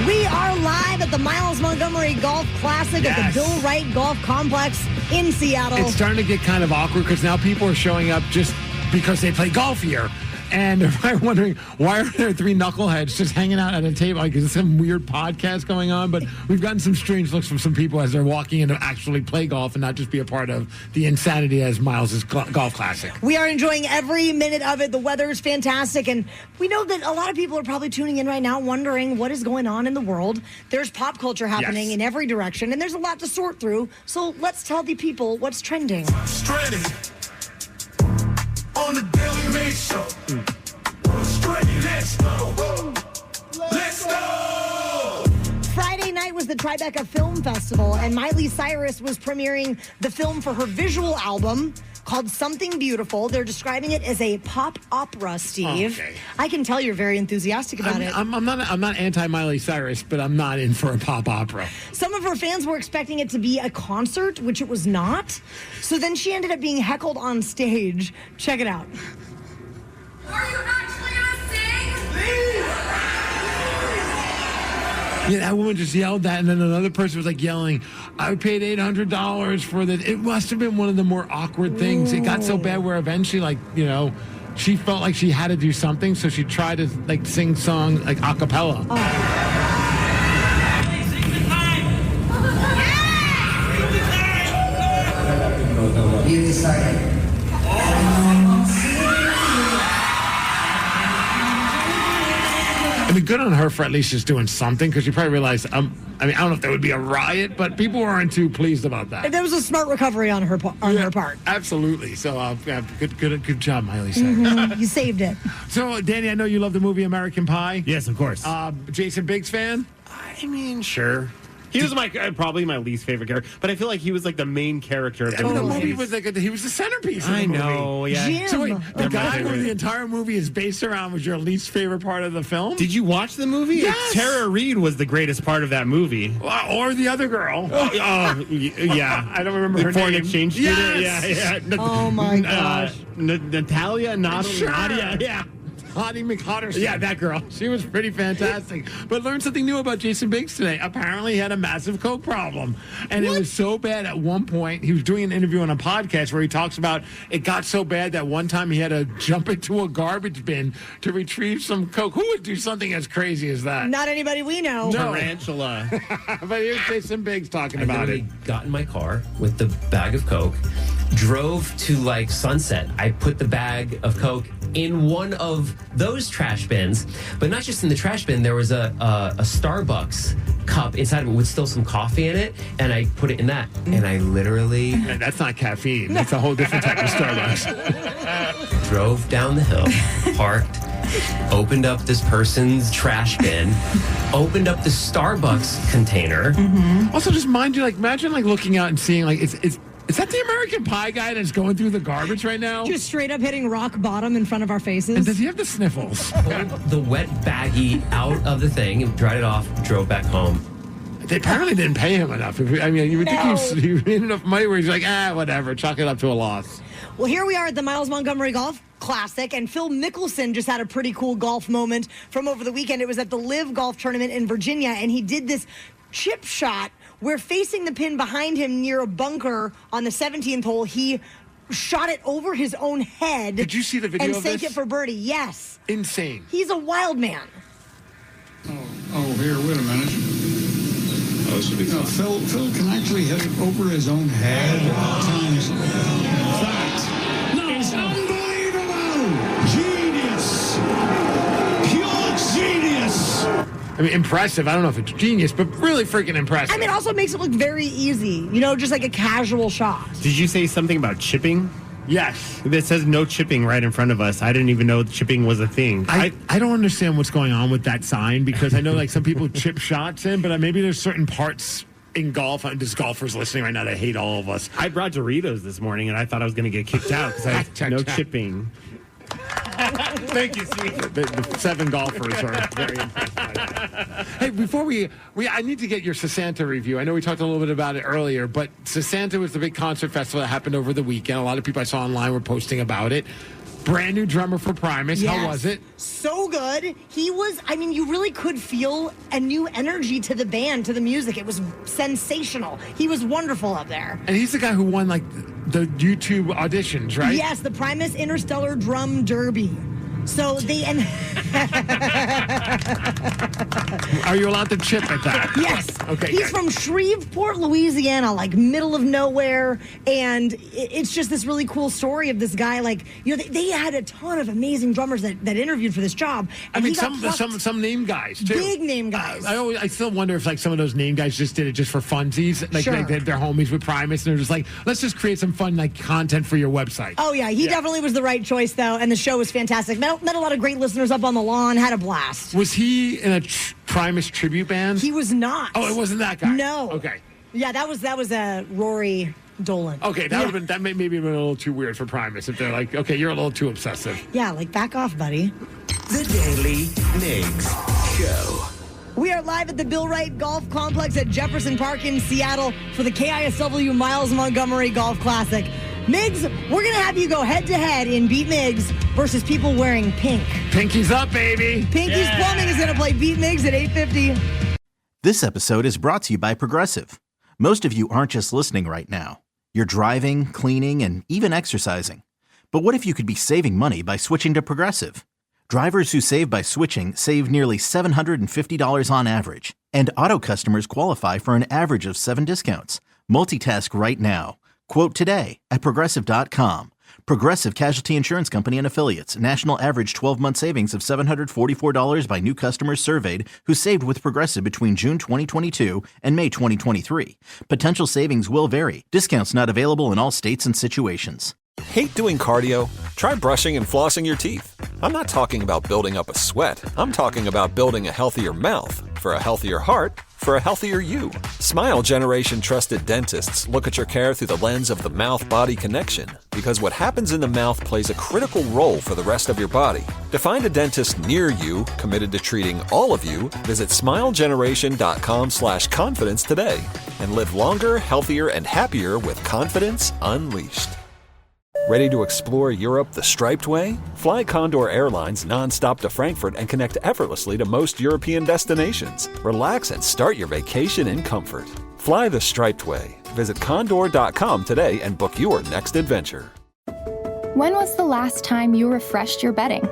We are live at the Miles Montgomery Golf Classic at the Bill Wright Golf Complex in Seattle. It's starting to get kind of awkward because now people are showing up just because they play golf here. And if I'm wondering, why are there three knuckleheads just hanging out at a table? Like, is there some weird podcast going on? But we've gotten some strange looks from some people as they're walking in to actually play golf and not just be a part of the insanity as Miles' golf classic. We are enjoying every minute of it. The weather is fantastic. And we know that a lot of people are probably tuning in right now wondering what is going on in the world. There's pop culture happening in every direction, and there's a lot to sort through. So let's tell the people what's trending. Stranded on the Daily Migs Show. Stranded, let's go. Let's go. Friday night was the Tribeca Film Festival, and Miley Cyrus was premiering the film for her visual album called Something Beautiful. They're describing it as a pop opera, Steve. Okay. I can tell you're very enthusiastic about it. I'm not anti-Miley Cyrus, but I'm not in for a pop opera. Some of her fans were expecting it to be a concert, which it was not. So then she ended up being heckled on stage. Check it out. Are you actually gonna sing? Yeah, that woman just yelled that, and then another person was like yelling, I paid $800 for this. It must have been one of the more awkward things. It got so bad where eventually, she felt like she had to do something, so she tried to sing song a cappella. You decided. I mean, good on her for at least just doing something, because she probably realized, I don't know if there would be a riot, but people weren't too pleased about that. There was a smart recovery on her part. Absolutely. So, good job, Miley Cyrus. You saved it. So, Danny, I know you love the movie American Pie. Yes, of course. Jason Biggs fan? I mean, sure. He was probably my least favorite character, but I feel like he was the main character of the movie. The movie was he was the centerpiece of the movie. I know, yeah. Jim. So wait, the guy who the entire movie is based around was your least favorite part of the film? Did you watch the movie? Yes. Tara Reid was the greatest part of that movie. Or the other girl. Yeah. I don't remember her foreign name. exchange student. Yeah. Oh, my gosh. Natalia, Nadia. Yeah. Lottie McHotterson. Yeah, that girl. She was pretty fantastic. But learned something new about Jason Biggs today. Apparently, he had a massive coke problem. And it was so bad at one point, he was doing an interview on a podcast where he talks about it got so bad that one time he had to jump into a garbage bin to retrieve some coke. Who would do something as crazy as that? Not anybody we know. No. Tarantula. But here's Jason Biggs talking about it. Got in my car with the bag of coke, drove to Sunset. I put the bag of coke in one of those trash bins, but not just in the trash bin. There was a Starbucks cup inside of it with still some coffee in it, and I put it in that. And I literally... And that's not caffeine. That's a whole different type of Starbucks. Drove down the hill, parked, opened up this person's trash bin, opened up the Starbucks container. Mm-hmm. Also, just mind you, imagine looking out and seeing is that the American Pie guy that's going through the garbage right now? Just straight up hitting rock bottom in front of our faces. And does he have the sniffles? Pulled the wet baggie out of the thing and dried it off, drove back home. They apparently didn't pay him enough. You would think he made enough money where he's like, whatever, chalk it up to a loss. Well, here we are at the Miles Montgomery Golf Classic, and Phil Mickelson just had a pretty cool golf moment from over the weekend. It was at the Live Golf Tournament in Virginia, and he did this chip shot where, facing the pin behind him near a bunker on the 17th hole, he shot it over his own head. Did you see the video and of sank this? it for birdie. Yes. Insane. He's a wild man. Here, wait a minute. Oh, this would be fun. Phil can actually hit it over his own head at times. It's unbelievable! Genius! Pure genius! I mean, impressive. I don't know if it's genius, but really freaking impressive. I mean, it also makes it look very easy. Just like a casual shot. Did you say something about chipping? Yes. It says no chipping right in front of us. I didn't even know chipping was a thing. I don't understand what's going on with that sign, because I know some people chip shots in, but maybe there's certain parts in golf. There's golfers listening right now that hate all of us. I brought Doritos this morning, and I thought I was going to get kicked out because I had no chipping. Thank you, Steve. The 7 golfers are very impressed by that. Hey, before I need to get your Sasanta review. I know we talked a little bit about it earlier, but Sasanta was the big concert festival that happened over the weekend. A lot of people I saw online were posting about it. Brand new drummer for Primus. Yes. How was it? So good. He was, you really could feel a new energy to the band, to the music. It was sensational. He was wonderful up there. And he's the guy who won the YouTube auditions, right? Yes, the Primus Interstellar Drum Derby. So they... Are you allowed to chip at that? Yes. Okay. He's from Shreveport, Louisiana, middle of nowhere. And it's just this really cool story of this guy. They had a ton of amazing drummers that interviewed for this job. And some name guys, too. Big name guys. I still wonder if some of those name guys just did it just for funsies. Sure. They're homies with Primus, and they're just let's just create some fun content for your website. Oh, yeah. He definitely was the right choice, though. And the show was fantastic. Met a lot of great listeners up on the lawn. Had a blast. Was he in a Primus tribute band? He was not. Oh, it wasn't that guy? No. Okay. Yeah, that was Rory. Dolan. Okay, that may be a little too weird for Primus if they're like, okay, you're a little too obsessive. Yeah, like back off, buddy. The Daily Migs Show. We are live at the Bill Wright Golf Complex at Jefferson Park in Seattle for the KISW Miles Montgomery Golf Classic. Migs, we're going to have you go head-to-head in Beat Migs versus people wearing pink. Pinky's up, baby. Pinky's Plumbing is going to play Beat Migs at 8:50. This episode is brought to you by Progressive. Most of you aren't just listening right now. You're driving, cleaning, and even exercising. But what if you could be saving money by switching to Progressive? Drivers who save by switching save nearly $750 on average. And auto customers qualify for an average of 7 discounts. Multitask right now. Quote today at Progressive.com. Progressive Casualty Insurance Company and Affiliates. National average 12-month savings of $744 by new customers surveyed who saved with Progressive between June 2022 and May 2023. Potential savings will vary. Discounts not available in all states and situations. Hate doing cardio? Try brushing and flossing your teeth. I'm not talking about building up a sweat. I'm talking about building a healthier mouth. For a healthier heart, for a healthier you. Smile Generation trusted dentists look at your care through the lens of the mouth-body connection, because what happens in the mouth plays a critical role for the rest of your body. To find a dentist near you committed to treating all of you, visit smilegeneration.com/confidence today and live longer, healthier, and happier with confidence unleashed. Ready to explore Europe the striped way? Fly Condor Airlines nonstop to Frankfurt and connect effortlessly to most European destinations. Relax and start your vacation in comfort. Fly the striped way. Visit condor.com today and book your next adventure. When was the last time you refreshed your bedding?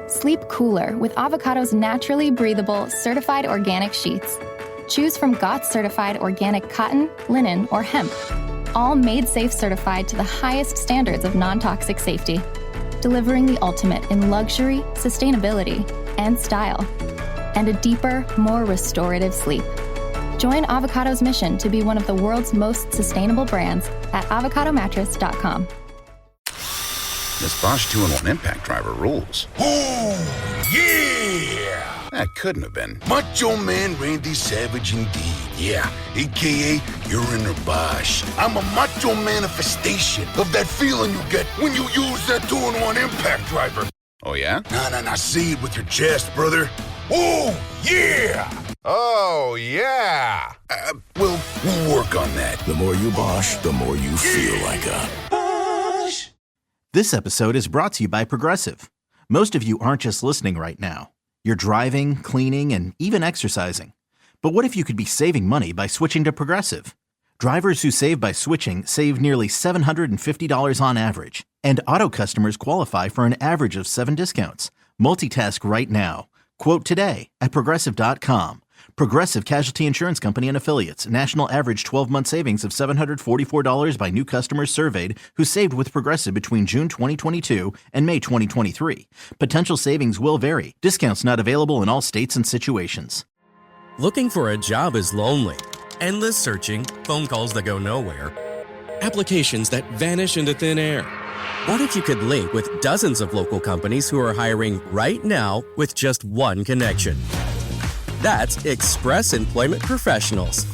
Sleep cooler with Avocado's naturally breathable, certified organic sheets. Choose from GOTS certified organic cotton, linen, or hemp. All made safe certified to the highest standards of non-toxic safety, delivering the ultimate in luxury, sustainability, and style, and a deeper, more restorative sleep. Join Avocado's mission to be one of the world's most sustainable brands at avocadomattress.com. This Bosch 2-in-1 impact driver rules. Oh, yeah! That couldn't have been Macho Man Randy Savage indeed. Yeah, a.k.a. you're in a Bosch. I'm a macho manifestation of that feeling you get when you use that 2-in-1 impact driver. Oh, yeah? Nah, say it with your chest, brother. Oh, yeah! Oh, yeah! We'll work on that. The more you Bosch, the more you feel like a Bosch. This episode is brought to you by Progressive. Most of you aren't just listening right now. You're driving, cleaning, and even exercising. But what if you could be saving money by switching to Progressive? Drivers who save by switching save nearly $750 on average. And auto customers qualify for an average of 7 discounts. Multitask right now. Quote today at Progressive.com. Progressive Casualty Insurance Company and Affiliates. National average 12-month savings of $744 by new customers surveyed who saved with Progressive between June 2022 and May 2023. Potential savings will vary. Discounts not available in all states and situations. Looking for a job is lonely. Endless searching, phone calls that go nowhere, applications that vanish into thin air. What if you could link with dozens of local companies who are hiring right now with just one connection? That's Express Employment Professionals.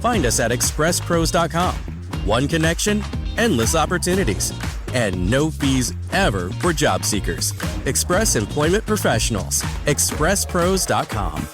Find us at expresspros.com. One connection, endless opportunities, and no fees ever for job seekers. Express Employment Professionals. expresspros.com.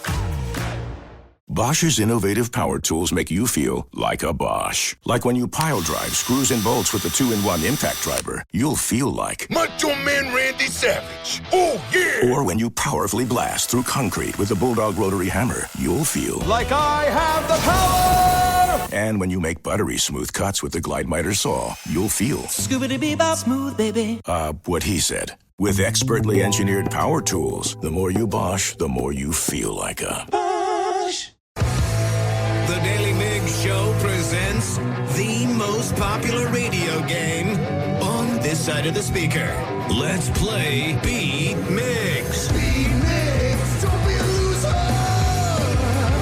Bosch's innovative power tools make you feel like a Bosch. Like when you pile drive screws and bolts with the 2-in-1 impact driver, you'll feel like Macho Man Randy Savage. Oh, yeah! Or when you powerfully blast through concrete with the Bulldog rotary hammer, you'll feel like I have the power! And when you make buttery smooth cuts with the Glide Miter saw, you'll feel Scoobity-bee-bop smooth, baby. What he said. With expertly engineered power tools, the more you Bosch, the more you feel like a Bosch. The Daily Migs Show presents the most popular radio game on this side of the speaker. Let's play Beat Migs. Beat Migs, don't be a loser.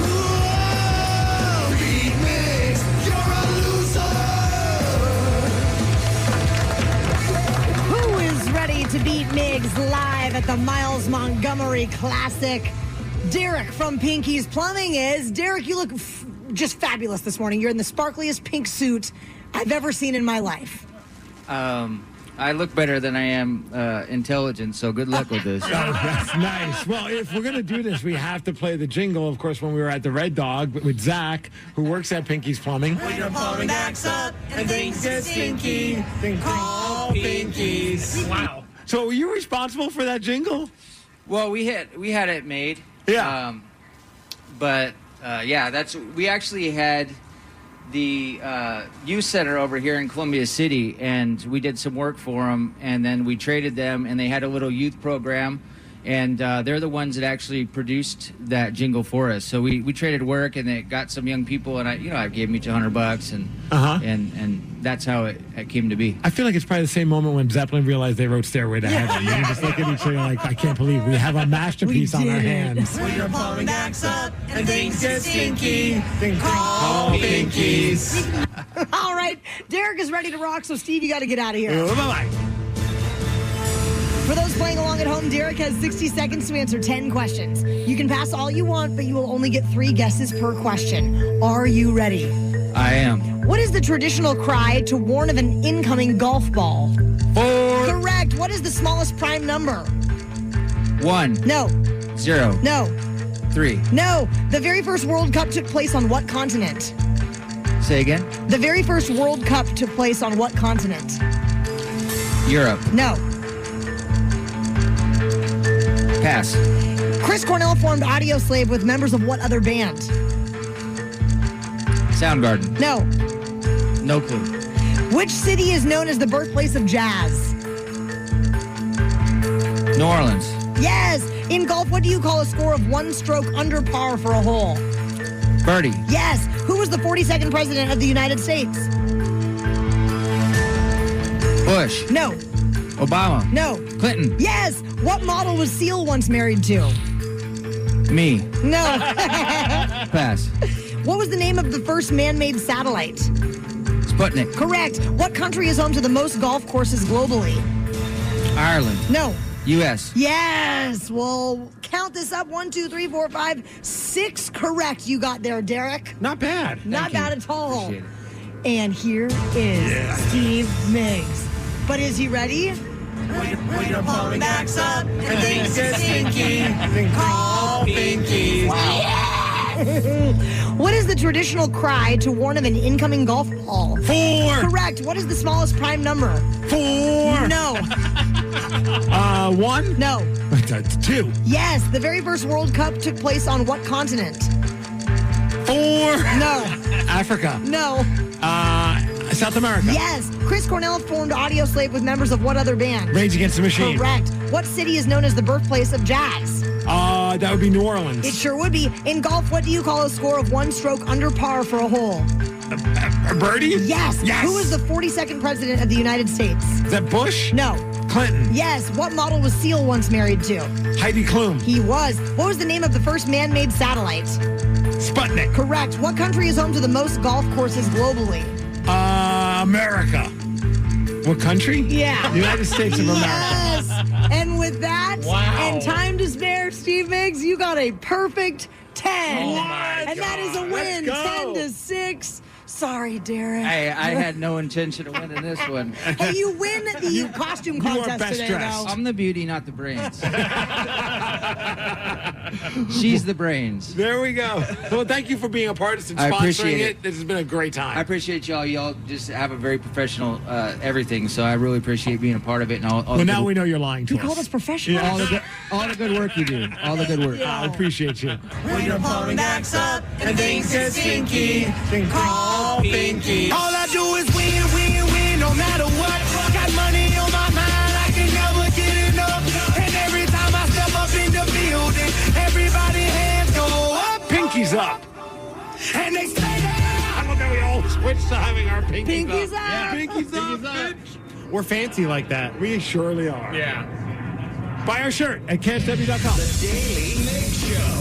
Whoa. Beat Migs, you're a loser. Who is ready to beat Migs live at the Miles Montgomery Classic? Derek from Pinky's Plumbing is. Derek, you look just fabulous this morning. You're in the sparkliest pink suit I've ever seen in my life. I look better than I am intelligent, so good luck with this. Oh, that's nice. Well, if we're going to do this, we have to play the jingle. Of course, when we were at the Red Dog with Zach, who works at Pinky's Plumbing. When your plumbing backs up and things get stinky, then call Pinky's. Wow. So were you responsible for that jingle? Well, we had it made. Yeah. We actually had the youth center over here in Columbia City, and we did some work for them, and then we traded them, and they had a little youth program, and they're the ones that actually produced that jingle for us. So we traded work, and they got some young people, and I gave them each $100, and that's how it came to be. I feel like it's probably the same moment when Zeppelin realized they wrote Stairway to Heaven. You just look at each other like, I can't believe we have a masterpiece on our hands. When your plumbing backs up and things get stinky, then call Pinky's. All right, Derek is ready to rock, so Steve, you got to get out of here. Bye-bye. For those playing along at home, Derek has 60 seconds to answer 10 questions. You can pass all you want, but you will only get 3 guesses per question. Are you ready? I am. What is the traditional cry to warn of an incoming golf ball? 4. Correct. What is the smallest prime number? 1. No. 0. No. 3. No. The very first World Cup took place on what continent? Say again? The very first World Cup took place on what continent? Europe. No. Pass. Chris Cornell formed Audio Slave with members of what other band? Soundgarden. No. No clue. Which city is known as the birthplace of jazz? New Orleans. Yes. In golf, what do you call a score of 1 stroke under par for a hole? Birdie. Yes. Who was the 42nd president of the United States? Bush. No. Obama. No. Clinton. Yes. What model was Seal once married to? Me. No. Pass. What was the name of the first man-made satellite? Sputnik. Correct. What country is home to the most golf courses globally? Ireland. No. U.S. Yes. Well, count this up. 1, 2, 3, 4, 5, 6 correct you got there, Derek. Not bad. Not bad at all. Appreciate it. And here is Steve Migs. But is he ready? When your plumbing backs up and things get stinky, then call Pinky's. What is the traditional cry to warn of an incoming golf ball? 4. Correct. What is the smallest prime number? 4. No. 1. No. 2. Yes. The very first World Cup took place on what continent? 4. No. Africa. No. South America. Yes. Chris Cornell formed Audio Slave with members of what other band? Rage Against the Machine. Correct. What city is known as the birthplace of jazz? That would be New Orleans. It sure would be. In golf, what do you call a score of 1 stroke under par for a hole? A birdie? Yes. Who was the 42nd president of the United States? Is that Bush? No. Clinton. Yes. What model was Seal once married to? Heidi Klum. He was. What was the name of the first man-made satellite? Sputnik. Correct. What country is home to the most golf courses globally? America. What country? Yeah. United States of America. Yes. And with that, and time to spare, Steve Migs, you got a perfect 10. Oh my and that is a win, 10-6. Sorry, Derek. Hey, I had no intention of winning this one. Hey, you win the costume contest today, though. I'm the beauty, not the brains. She's the brains. There we go. Well, thank you for being a part of I sponsoring appreciate it. This has been a great time. I appreciate y'all. Y'all just have a very professional everything, so I really appreciate being a part of it. And all well, now we know you're lying to He us. called us professionals. All the good work you do. All the good work. I appreciate you. When your plumbing backs up and things get stinky, then call Pinky. All I do is win, win, win, no matter what. Got money on my mind, I can never get enough. And every time I step up in the building, everybody hands go up. Pinky's up. And they stay there. I love that we all switched to having our pinkies, Pinkies up. Yeah. Pinkies up, bitch. We're fancy like that. We surely are. Yeah. Buy our shirt at KISW.com. Daily Mix Show.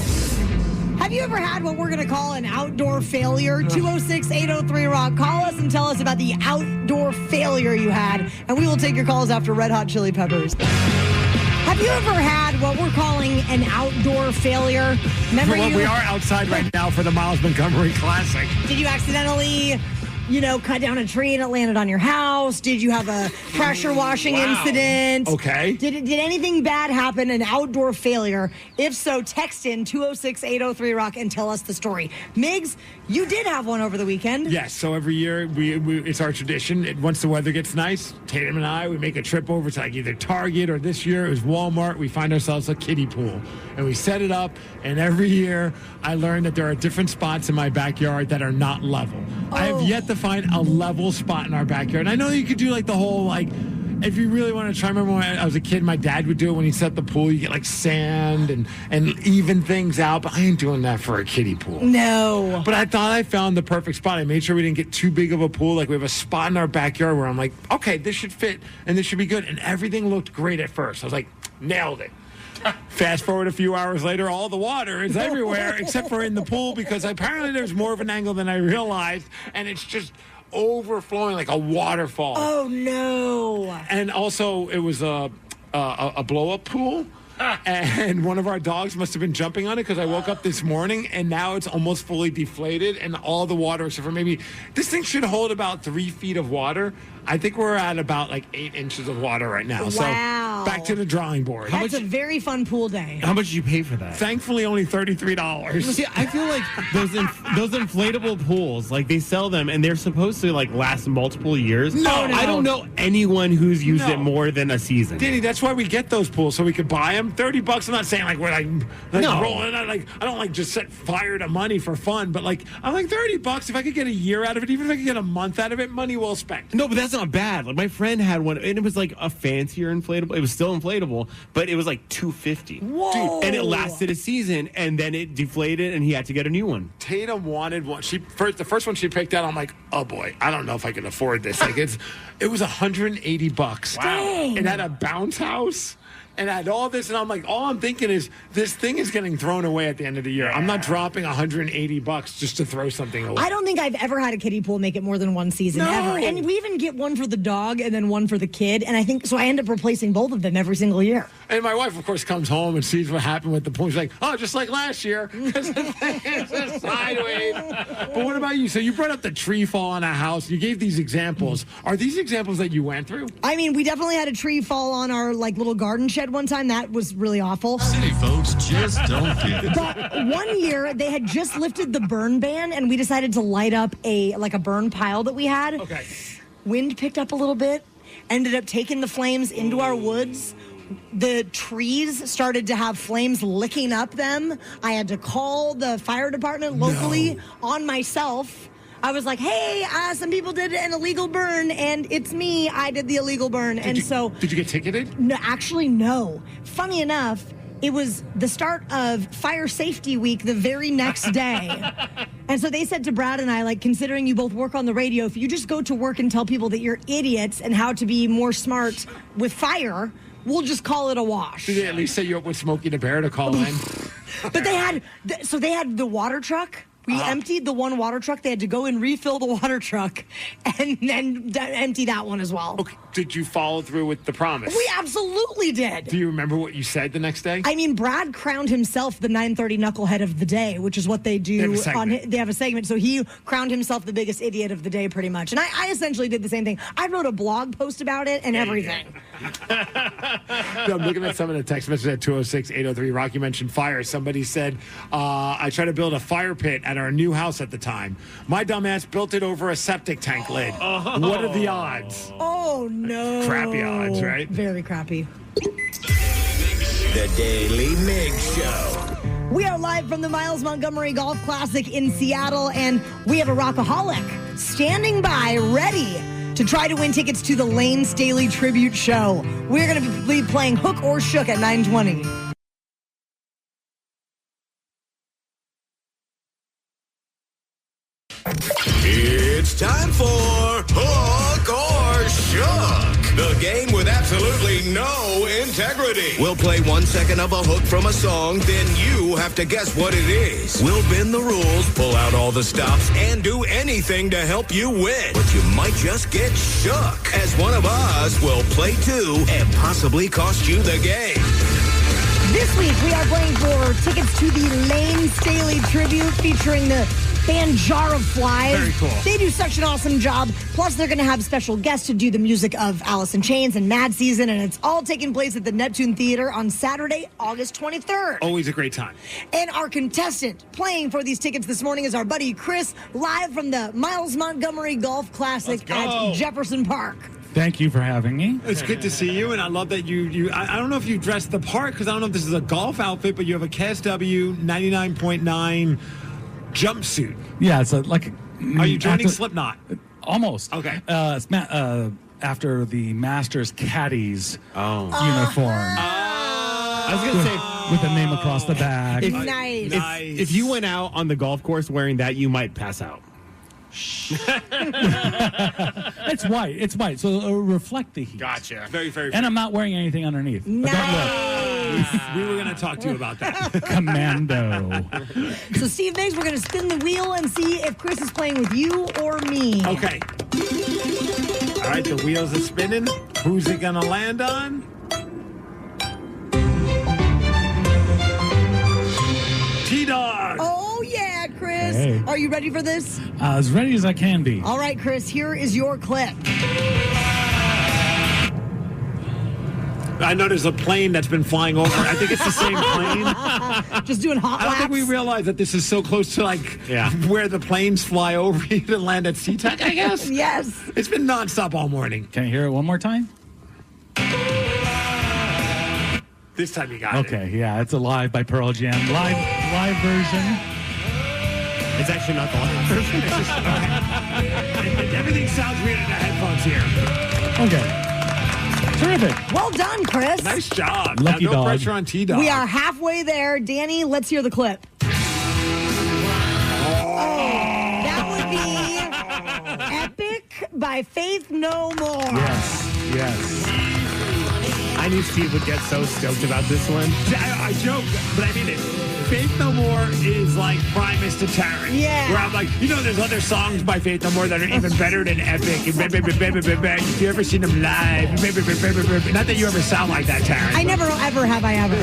Have you ever had what we're going to call an outdoor failure? 206-803-ROCK. Call us and tell us about the outdoor failure you had, and we will take your calls after Red Hot Chili Peppers. Have you ever had what we're calling an outdoor failure? Remember We are outside right now for the Miles Montgomery Classic. Did you accidentally cut down a tree and it landed on your house? Did you have a pressure washing incident? Okay. Did anything bad happen, an outdoor failure? If so, text in 206-803-ROCK and tell us the story. Migs, you did have one over the weekend. Yes, so every year we it's our tradition. Once the weather gets nice, Tatum and I, we make a trip over to like either Target or this year it was Walmart. We find ourselves a kiddie pool and we set it up. And every year I learn that there are different spots in my backyard that are not level. I have yet to find a level spot in our backyard. And I know you could do like the whole if you really want to try, remember when I was a kid, my dad would do it when he set the pool. You get like sand and even things out, but I ain't doing that for a kiddie pool. No. But I thought I found the perfect spot. I made sure we didn't get too big of a pool. Like we have a spot in our backyard where I'm like, okay, this should fit and this should be good. And everything looked great at first. I was like, nailed it. Fast forward a few hours later, all the water is everywhere except for in the pool because apparently there's more of an angle than I realized, and it's just overflowing like a waterfall. Oh no! And also, it was a blow-up pool. And one of our dogs must have been jumping on it because I woke up this morning and now it's almost fully deflated and all the water, except for maybe this thing should hold about 3 feet of water. I think we're at about like 8 inches of water right now. Wow. So back to the drawing board. That's a very fun pool day. How much did you pay for that? Thankfully, only $33. See, I feel like those inflatable pools, like they sell them and they're supposed to like last multiple years. No. I don't know anyone who's used it more than a season. Danny, that's why we get those pools so we could buy them. $30. I'm not saying like we're like No. rolling. I don't like just set fire to money for fun, but like I'm like $30 if I could get a year out of it, even if I could get a month out of it, money well spent. No, but that's not bad. Like my friend had one, and it was like a fancier inflatable. It was still inflatable, but it was like $250. Whoa! And it lasted a season, and then it deflated, and he had to get a new one. Tatum wanted one. The first one she picked out, I'm like, oh boy, I don't know if I can afford this. Like it was $180. Wow! It had a bounce house. And I had all this, and I'm like, all I'm thinking is this thing is getting thrown away at the end of the year. I'm not dropping $180 just to throw something away. I don't think I've ever had a kiddie pool make it more than one season ever. And we even get one for the dog and then one for the kid. And I think so. I end up replacing both of them every single year. And my wife, of course, comes home and sees what happened with the pool. She's like, oh, just like last year. Because the thing is just sideways. But what about you? So you brought up the tree fall on a house. You gave these examples. Are these examples that you went through? I mean, we definitely had a tree fall on our like little garden shed one time. That was really awful. City folks just don't get it. But one year they had just lifted the burn ban, and we decided to light up a burn pile that we had. Okay. Wind picked up a little bit, ended up taking the flames into our woods. The trees started to have flames licking up them. I had to call the fire department locally on myself. I was like, hey, some people did an illegal burn, and it's me. I did the illegal burn. Did you get ticketed? No, actually, no. Funny enough, it was the start of Fire Safety Week the very next day. And so they said to Brad and I, like, considering you both work on the radio, if you just go to work and tell people that you're idiots and how to be more smart with fire, we'll just call it a wash. Did they at least set you up with Smokey the Bear to call in? But they had the water truck. We emptied the one water truck. They had to go and refill the water truck and then empty that one as well. Okay. Did you follow through with the promise? We absolutely did. Do you remember what you said the next day? I mean, Brad crowned himself the 9:30 knucklehead of the day, which is what they do. They have a segment. So he crowned himself the biggest idiot of the day, pretty much. And I essentially did the same thing. I wrote a blog post about it and everything. I'm looking at some of the text messages at 206-803-ROCK. You mentioned fire. Somebody said, I tried to build a fire pit at our new house at the time. My dumbass built it over a septic tank lid. What are the odds? Oh, no. Crappy odds, right? Very crappy. The Daily Migs Show. We are live from the Miles Montgomery Golf Classic in Seattle, and we have a rockaholic standing by, ready to try to win tickets to the Lane's Daily Tribute Show. We're going to be playing Hook or Shook at 9:20. It's time for Hook or Shook, the game with absolutely no integrity. We'll play 1 second of a hook from a song, then you have to guess what it is. We'll bend the rules, pull out all the stops, and do anything to help you win. But you might just get shook, as one of us will play too and possibly cost you the game. This week, we are playing for tickets to the Lane's Daily Tribute featuring the band Jar of Flies. Very cool. They do such an awesome job. Plus, they're going to have special guests to do the music of Alice in Chains and Mad Season, and it's all taking place at the Neptune Theater on Saturday, August 23rd. Always a great time. And our contestant playing for these tickets this morning is our buddy Chris, live from the Miles Montgomery Golf Classic at Jefferson Park. Thank you for having me. It's good to see you, and I love that you I don't know if you dressed the part, because I don't know if this is a golf outfit, but you have a KISW 99.9 jumpsuit. Yeah, it's Are you joining Slipknot? Almost. Okay. It's after the Masters Caddies uniform. I was going to say, with the name across the back. Nice. If you went out on the golf course wearing that, you might pass out. It's white. It's white, so it'll reflect the heat. Gotcha. Very, very. And I'm not wearing anything underneath. Nice. We were going to talk to you about that. Commando. So, Steve Migs, we're going to spin the wheel and see if Chris is playing with you or me. Okay. All right, the wheels are spinning. Who's it going to land on? T-Dog. Oh, yeah, Chris. Hey. Are you ready for this? As ready as I can be. All right, Chris, here is your clip. I know there's a plane that's been flying over. I think it's the same plane. Just doing hot I don't think laps. we realize that this is so close to where the planes fly over you to land at SeaTac, I guess. Yes. It's been nonstop all morning. Can I hear it one more time? This time you got it. Okay, yeah, it's a live by Pearl Jam. Live version. It's actually not the live version. Everything sounds weird in the headphones here. Okay. Terrific. Well done, Chris. Nice job. Lucky no dog. pressure on T-Dog. We are halfway there. Danny, let's hear the clip. That would be Epic by Faith No More. Yes. I knew Steve would get so stoked about this one. I joke, but I mean it. Faith No More is like Primus to Tarrant. Yeah. Where I'm like, there's other songs by Faith No More that are even better than Epic. If you ever seen them live, not that you ever sound like that, Tarrant. I never, ever have I ever.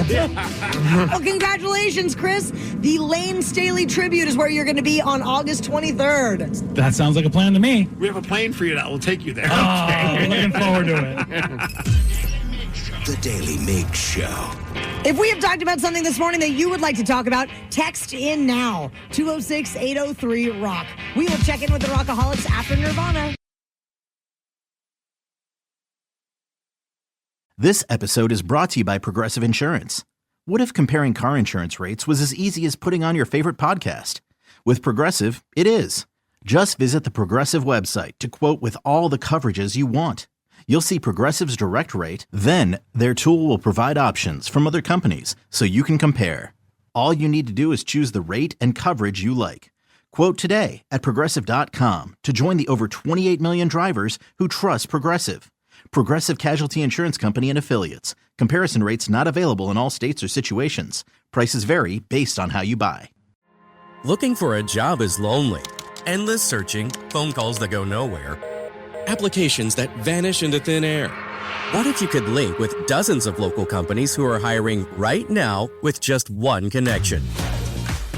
Well, congratulations, Chris. The Lane Staley tribute is where you're going to be on August 23rd. That sounds like a plan to me. We have a plane for you that will take you there. Oh, looking forward to it. The Daily Migs Show. If we have talked about something this morning that you would like to talk about, text in now. 206-803-ROCK. We will check in with the Rockaholics after Nirvana. This episode is brought to you by Progressive Insurance. What if comparing car insurance rates was as easy as putting on your favorite podcast? With Progressive, it is. Just visit the Progressive website to quote with all the coverages you want. You'll see Progressive's direct rate, then their tool will provide options from other companies so you can compare. All you need to do is choose the rate and coverage you like. Quote today at Progressive.com to join the over 28 million drivers who trust Progressive. Progressive Casualty Insurance Company and Affiliates. Comparison rates not available in all states or situations. Prices vary based on how you buy. Looking for a job is lonely. Endless searching, phone calls that go nowhere, applications that vanish into thin air. What if you could link with dozens of local companies who are hiring right now with just one connection?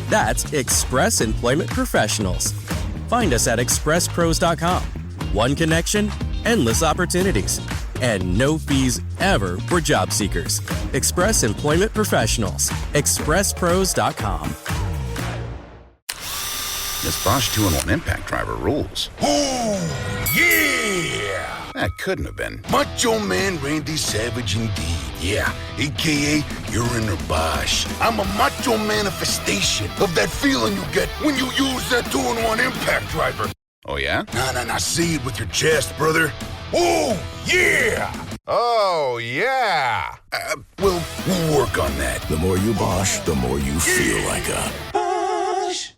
That's Express Employment Professionals. Find us at expresspros.com. One connection, endless opportunities, and no fees ever for job seekers. Express Employment Professionals. expresspros.com. This Bosch 2-in-1 impact driver rules. Oh, yeah! That couldn't have been Macho Man Randy Savage indeed. Yeah, a.k.a. you're in a Bosch. I'm a macho manifestation of that feeling you get when you use that 2-in-1 impact driver. Oh, yeah? Nah, say it with your chest, brother. Oh, yeah! Oh, yeah! We'll work on that. The more you Bosch, the more you feel like a Bosch.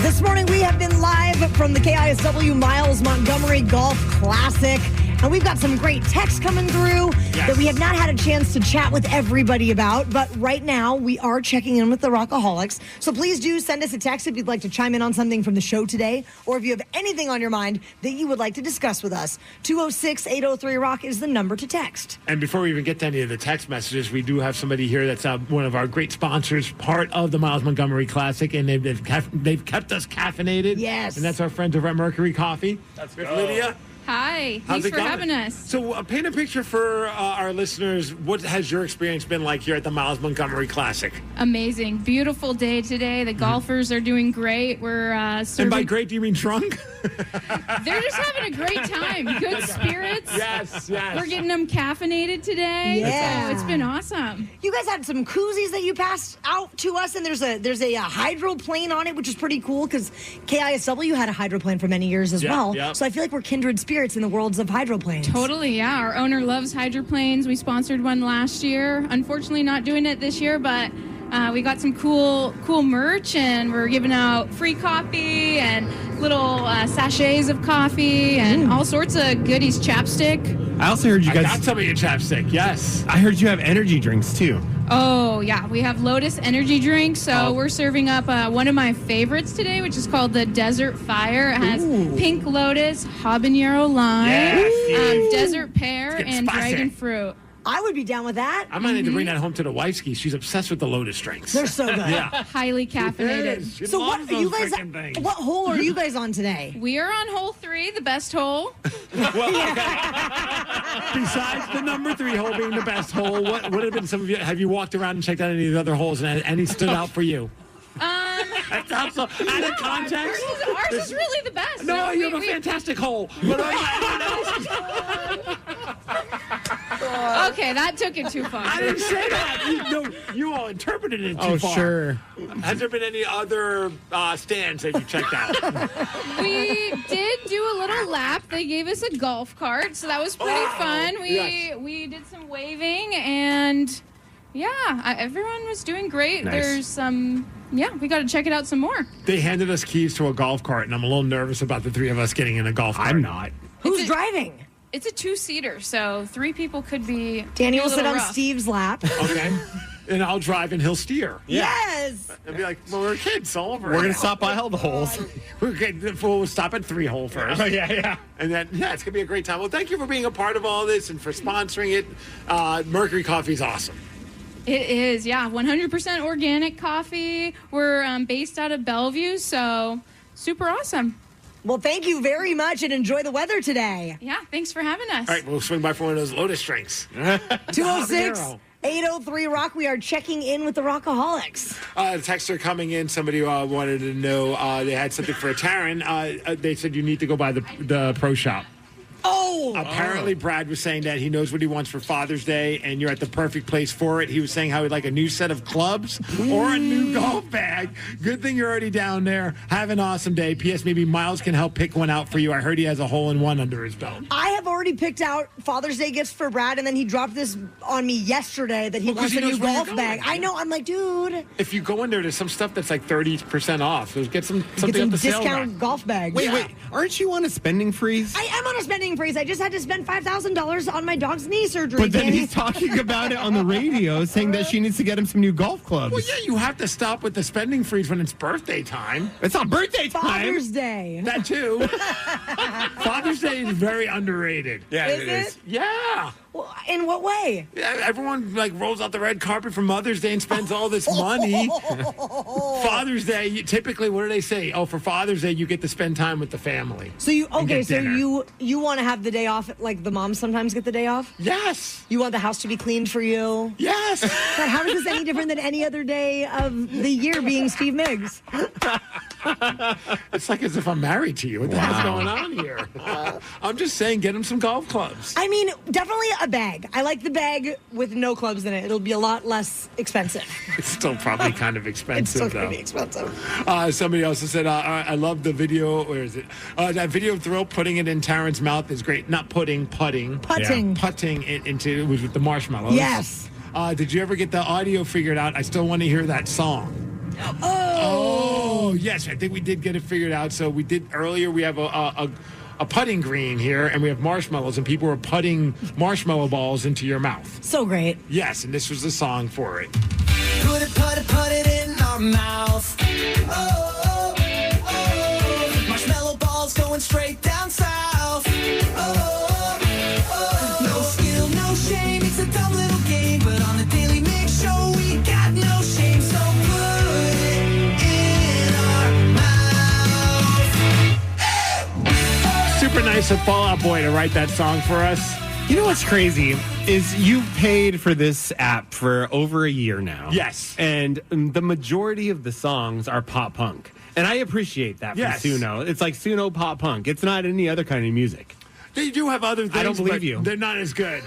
This morning we have been live from the KISW Miles Montgomery Golf Classic. And we've got some great texts coming through. that we have not had a chance to chat with everybody about. But right now, we are checking in with the Rockaholics. So please do send us a text if you'd like to chime in on something from the show today, or if you have anything on your mind that you would like to discuss with us. 206-803-ROCK is the number to text. And before we even get to any of the text messages, we do have somebody here that's one of our great sponsors, part of the Miles Montgomery Classic, and they've kept us caffeinated. Yes. And that's our friends over at Mercury Coffee. That's with good. Lydia. Hi. How's Thanks it for going? having us. So paint a picture for our listeners. What has your experience been like here at the Miles Montgomery Classic? Amazing. Beautiful day today. The golfers are doing great. We're And by great, do you mean drunk? They're just having a great time. Good spirits. Yes. We're getting them caffeinated today. Yeah. So it's been awesome. You guys had some koozies that you passed out to us, and there's a hydroplane on it, which is pretty cool because KISW had a hydroplane for many years as well. Yeah. So I feel like we're kindred spirits in the worlds of hydroplanes. Totally, yeah. Our owner loves hydroplanes. We sponsored one last year. Unfortunately, not doing it this year, but we got some cool merch, and we're giving out free coffee and little sachets of coffee and all sorts of goodies. Chapstick. I also heard you guys. I got some of your chapstick, yes. I heard you have energy drinks too. Oh, yeah. We have Lotus energy drinks. So we're serving up one of my favorites today, which is called the Desert Fire. It has pink lotus, habanero lime, desert pear, It's and spicy. dragon fruit. I would be down with that. I might need to bring that home to the wifeski. She's obsessed with the Lotus drinks. They're so good. Yeah. Highly caffeinated. Yes, she So what loves are you those guys? frickin' things. What hole are you guys on today? We are on hole 3, the best hole. Besides the number 3 hole being the best hole, what would have been some of you? Have you walked around and checked out any of the other holes, and any stood out for you? That's also out of context. Ours is really the best. No, you have a fantastic hole. But Okay, that took it too far. I didn't say that. You all interpreted it too far. Sure. Has there been any other stands that you checked out? We did do a little lap. They gave us a golf cart, so that was pretty fun. We did some waving, and everyone was doing great. Nice. There's some, we got to check it out some more. They handed us keys to a golf cart, and I'm a little nervous about the 3 of us getting in a golf cart. I'm not. Who's driving? It's a 2-seater, so 3 people could be. Danny a will sit little on rough. Steve's lap. Okay. And I'll drive and he'll steer. Yes. And be like, well, we're kids all over. We're gonna stop by all the holes. We'll stop at 3 hole first. Oh, yeah. And then, it's going to be a great time. Well, thank you for being a part of all this and for sponsoring it. Mercury Coffee is awesome. It is, 100% organic coffee. We're based out of Bellevue, so super awesome. Well, thank you very much, and enjoy the weather today. Yeah, thanks for having us. All right, we'll swing by for one of those Lotus drinks. 206-803-ROCK. We are checking in with the Rockaholics. Texts are coming in. Somebody wanted to know they had something for Taryn. They said you need to go by the pro shop. Oh! Apparently, Brad was saying that he knows what he wants for Father's Day, and you're at the perfect place for it. He was saying how he'd like a new set of clubs or a new golf bag. Good thing you're already down there. Have an awesome day. P.S. Maybe Miles can help pick one out for you. I heard he has a hole-in-one under his belt. I have already picked out Father's Day gifts for Brad, and then he dropped this on me yesterday that he Well, 'cause wants he a new knows where you're golf bag. going. I know. I'm like, dude. If you go in there's some stuff that's like 30% off. So get something Get some up the sale discount rack. golf bags. Wait. Aren't you on a spending freeze? I am on a spending freeze. I just had to spend $5,000 on my dog's knee surgery. But then Danny. he's talking about it on the radio, saying that she needs to get him some new golf clubs. Well, yeah, you have to stop with the spending freeze when it's birthday time. It's not birthday time. Father's Day. That too. Father's Day is very underrated. Yeah, Is it it? is. Yeah. Well, in what way? Yeah, everyone rolls out the red carpet for Mother's Day and spends all this money. Father's Day, typically, what do they say? Oh, for Father's Day, you get to spend time with the family. So you and get dinner. you want to have the day off like the moms sometimes get the day off? Yes. You want the house to be cleaned for you? Yes. God, how is this any different than any other day of the year being Steve Migs? It's like as if I'm married to you. What the hell's going on here? I'm just saying, get him some golf clubs. I mean, definitely a bag. I like the bag with no clubs in it. It'll be a lot less expensive. It's still probably kind of expensive, It's still though. going to be expensive. Somebody also said, I love the video. Where is it? That video of Thrill putting it in Taryn's mouth is great. Not putting, putting. Putting. Yeah, putting it into, it was with the marshmallows. Yes. Did you ever get the audio figured out? I still want to hear that song. Oh. Oh, yes. I think we did get it figured out. So we did earlier. We have a putting green here, and we have marshmallows, and people were putting marshmallow balls into your mouth. So great. Yes, and this was the song for it. Put it in our mouth. Oh, marshmallow balls going straight down south. No skill, no shame. It's a dumb little game, but on the Daily Mix Show, we got no shame. So put it in our mouth. Super nice of Fall Out Boy to write that song for us. You know what's crazy is you've paid for this app for over a year now. Yes. And the majority of the songs are pop punk. And I appreciate that from Suno. It's like Suno pop punk. It's not any other kind of music. They do have other things, I don't believe but you. They're not as good.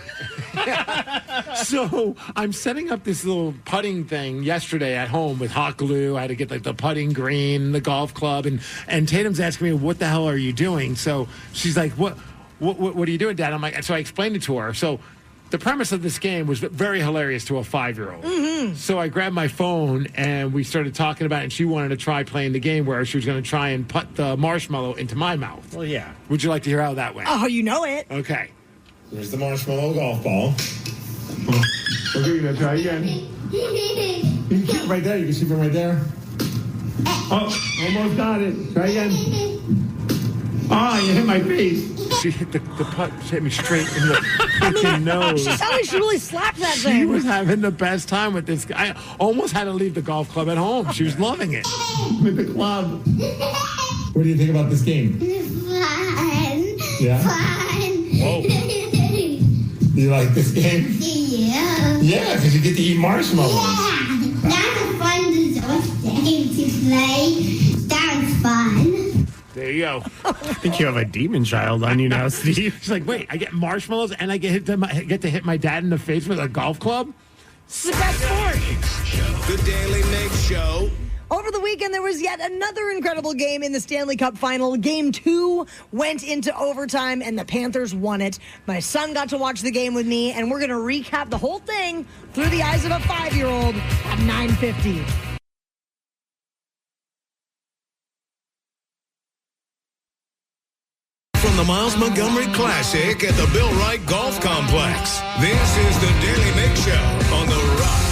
So I'm setting up this little putting thing yesterday at home with hot glue. I had to get like the putting green, the golf club, and Tatum's asking me, "What the hell are you doing?" So she's like, What are you doing, Dad? I'm like, so I explained it to her. So the premise of this game was very hilarious to a 5-year-old. Mm-hmm. So I grabbed my phone and we started talking about it, and she wanted to try playing the game where she was going to try and put the marshmallow into my mouth. Well, yeah. Would you like to hear how that went? Oh, you know it. Okay. There's the marshmallow golf ball. Okay, you're gonna try again. You can keep right there. You can see from right there. Oh, almost got it. Try again. Oh, you hit my face. She hit the putt. She hit me straight in the freaking nose. She sounded like she really slapped that She thing. was having the best time with this guy. I almost had to leave the golf club at home. She was loving it. With the club. What do you think about this game? Fun. Yeah? Fun. Whoa. Do you like this game? Yeah. Yeah, because you get to eat marshmallows. Yeah. That's a fun game to play. That's fun. There you go. I think you have a demon child on you now, Steve. She's like, wait, I get marshmallows and I get to hit my dad in the face with a golf club? It's the best sport. The Daily Mix Show. Over the weekend, there was yet another incredible game in the Stanley Cup Final. Game 2 went into overtime, and the Panthers won it. My son got to watch the game with me, and we're going to recap the whole thing through the eyes of a 5-year-old at 9:50. From the Miles Montgomery Classic at the Bill Wright Golf Complex, this is the Daily Mix Show on The Rock.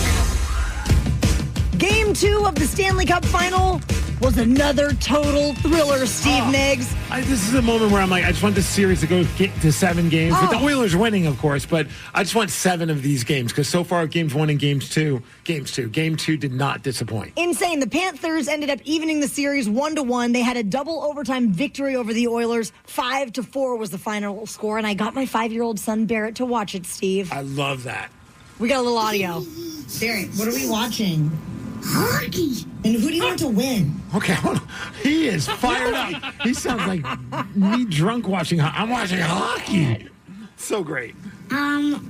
Game 2 of the Stanley Cup Final was another total thriller, Steve Migs. This is a moment where I'm like, I just want this series to get to 7 games. With the Oilers winning, of course, but I just want 7 of these games because so far, Game 2 did not disappoint. Insane. The Panthers ended up evening the series 1-1. They had a double overtime victory over the Oilers. 5-4 was the final score, and I got my 5-year-old son Barrett to watch it, Steve. I love that. We got a little audio. Barrett, what are we watching? Hockey. And who do you want to win? Okay, hold on. He is fired up. He sounds like me drunk watching hockey. I'm watching hockey. So great.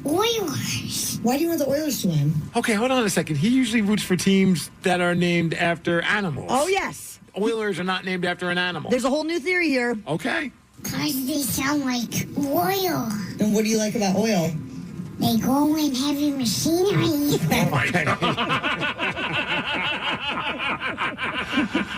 Oilers. Why do you want the Oilers to win? Okay, hold on a second. He usually roots for teams that are named after animals. Oh, yes. Oilers are not named after an animal. There's a whole new theory here. Okay. Because they sound like oil. And what do you like about oil? They go in heavy machinery.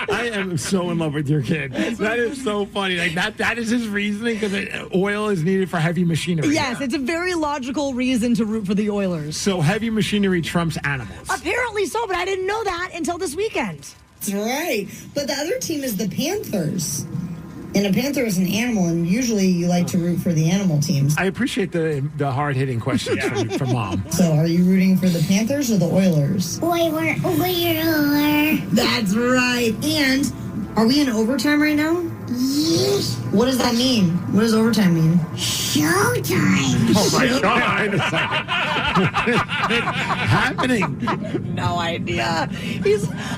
I am so in love with your kid. That is so funny. Like that is his reasoning because oil is needed for heavy machinery. Yes, it's a very logical reason to root for the Oilers. So heavy machinery trumps animals. Apparently so, but I didn't know that until this weekend. That's right. But the other team is the Panthers. And a panther is an animal, and usually you like to root for the animal teams. I appreciate the hard-hitting questions from Mom. So are you rooting for the Panthers or the Oilers? Oiler. That's right. And are we in overtime right now? Yes. What does that mean? What does overtime mean? Showtime. Oh, my God. Happening. No idea.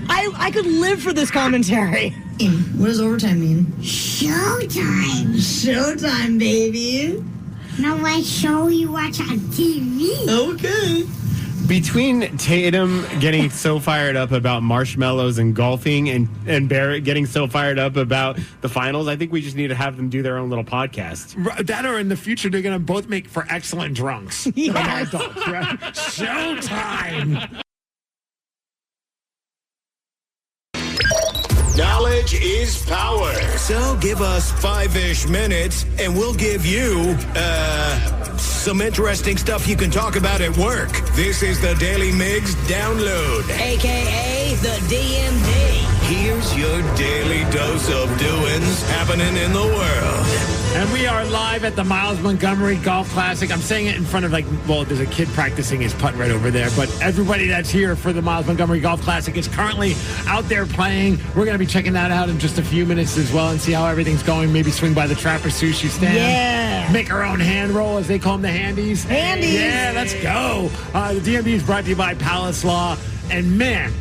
I could live for this commentary. What does overtime mean? Showtime. Showtime, baby. Now what show you watch on TV? Okay. Between Tatum getting so fired up about marshmallows and golfing and Barrett getting so fired up about the finals, I think we just need to have them do their own little podcast. That or in the future, they're going to both make for excellent drunks. Yes. Adults, right? Showtime. Knowledge is power. So give us 5-ish minutes, and we'll give you, some interesting stuff you can talk about at work. This is the Daily Migs Download. AKA the DMD. Here's your daily dose of doings happening in the world. And we are live at the Miles Montgomery Golf Classic. I'm saying it in front of there's a kid practicing his putt right over there. But everybody that's here for the Miles Montgomery Golf Classic is currently out there playing. We're going to be checking that out in just a few minutes as well and see how everything's going. Maybe swing by the Trapper Sushi stand. Yeah. Make our own hand roll, as they call them, the handies. Handies. Yeah, let's go. The DMV is brought to you by Palace Law. And man,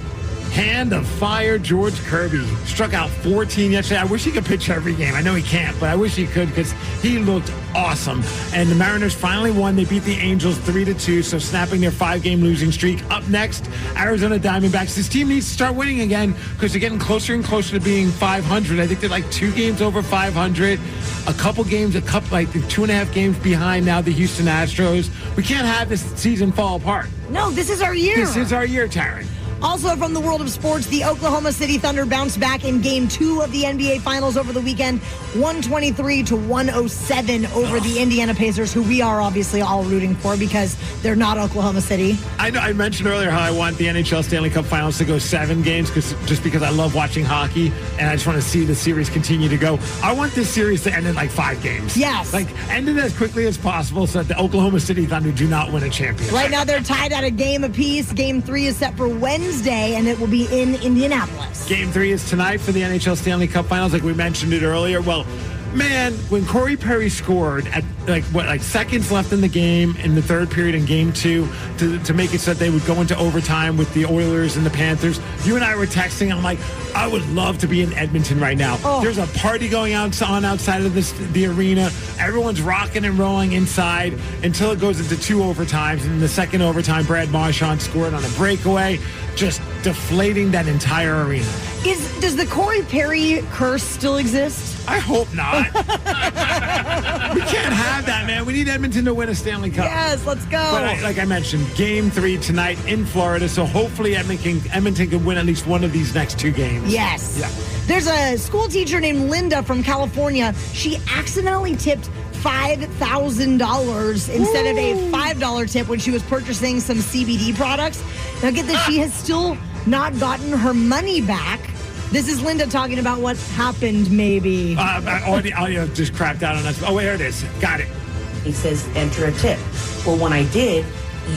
hand of fire, George Kirby struck out 14 yesterday. I wish he could pitch every game. I know he can't, but I wish he could because he looked awesome. And the Mariners finally won. They beat the Angels 3-2, so snapping their 5-game losing streak. Up next, Arizona Diamondbacks. This team needs to start winning again because they're getting closer and closer to being 500. I think they're like 2 games over 500. A couple 2.5 games behind now the Houston Astros. We can't have this season fall apart. No, this is our year. This is our year, Taryn. Also from the world of sports, the Oklahoma City Thunder bounced back in Game 2 of the NBA Finals over the weekend, 123-107 over the Indiana Pacers, who we are obviously all rooting for because they're not Oklahoma City. I know. I mentioned earlier how I want the NHL Stanley Cup Finals to go 7 games just because I love watching hockey and I just want to see the series continue to go. I want this series to end in 5 games. Yes. End it as quickly as possible so that the Oklahoma City Thunder do not win a championship. Right now they're tied at a game apiece. Game 3 is set for Wednesday, and it will be in Indianapolis. Game 3 is tonight for the NHL Stanley Cup Finals, like we mentioned it earlier. Well, man, when Corey Perry scored at seconds left in the game in the third period in Game 2 to make it so that they would go into overtime with the Oilers and the Panthers, you and I were texting. I'm like, I would love to be in Edmonton right now. Oh. There's a party going on outside of the arena. Everyone's rocking and rolling inside until it goes into 2 overtimes. And in the second overtime, Brad Marchand scored on a breakaway, just deflating that entire arena. Does the Corey Perry curse still exist? I hope not. We can't have that, man. We need Edmonton to win a Stanley Cup. Yes, let's go. But like I mentioned, Game 3 tonight in Florida, so hopefully Edmonton can win at least one of these next 2 games. Yes. Yeah. There's a school teacher named Linda from California. She accidentally tipped $5,000 instead of a $5 tip when she was purchasing some CBD products. Now get this, she has still not gotten her money back. This is Linda talking about what happened, maybe. Audio just crapped out on us. Oh, here it is. Got it. He says, enter a tip. Well, when I did,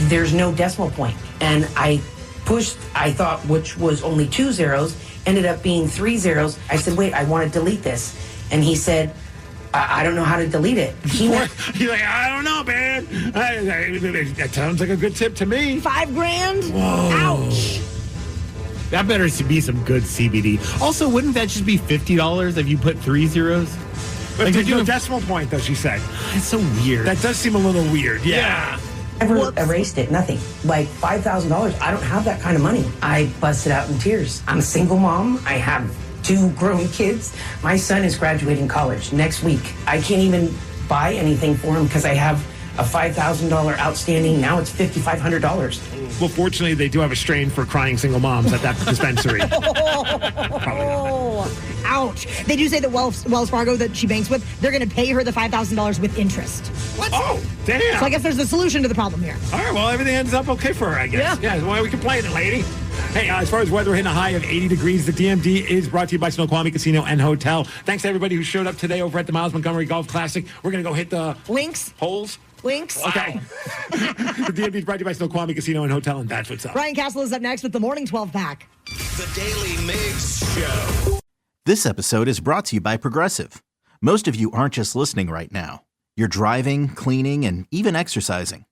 there's no decimal point. And I pushed, I thought, which was only 2 zeros, ended up being 3 zeros. I said, wait, I want to delete this. And he said, I don't know how to delete it. He's like, I don't know, man. That sounds like a good tip to me. $5,000? Whoa. Ouch. That better be some good CBD. Also, wouldn't that just be $50 if you put 3 zeros? But there's no decimal point, though, she said. It's so weird. That does seem a little weird. Yeah. Never erased it, nothing. Like $5,000, I don't have that kind of money. I busted out in tears. I'm a single mom. I have 2 grown kids. My son is graduating college next week. I can't even buy anything for him because I have a $5,000 outstanding. Now it's $5,500. Well, fortunately, they do have a strain for crying single moms at that dispensary. Oh, ouch. They do say that Wells Fargo that she banks with, they're going to pay her the $5,000 with interest. What? Oh, damn. So I guess there's a solution to the problem here. All right, well, everything ends up okay for her, I guess. Yeah. Well, we can play it, lady. Hey, as far as weather, we're hitting a high of 80 degrees. The DMD is brought to you by Snoqualmie Casino and Hotel. Thanks to everybody who showed up today over at the Miles Montgomery Golf Classic. We're going to go hit the... Links? Holes? Links? Okay. The DMD is brought to you by Snoqualmie Casino and Hotel, and that's what's up. Ryan Castle is up next with the Morning 12-pack. The Daily Migs Show. This episode is brought to you by Progressive. Most of you aren't just listening right now. You're driving, cleaning, and even exercising.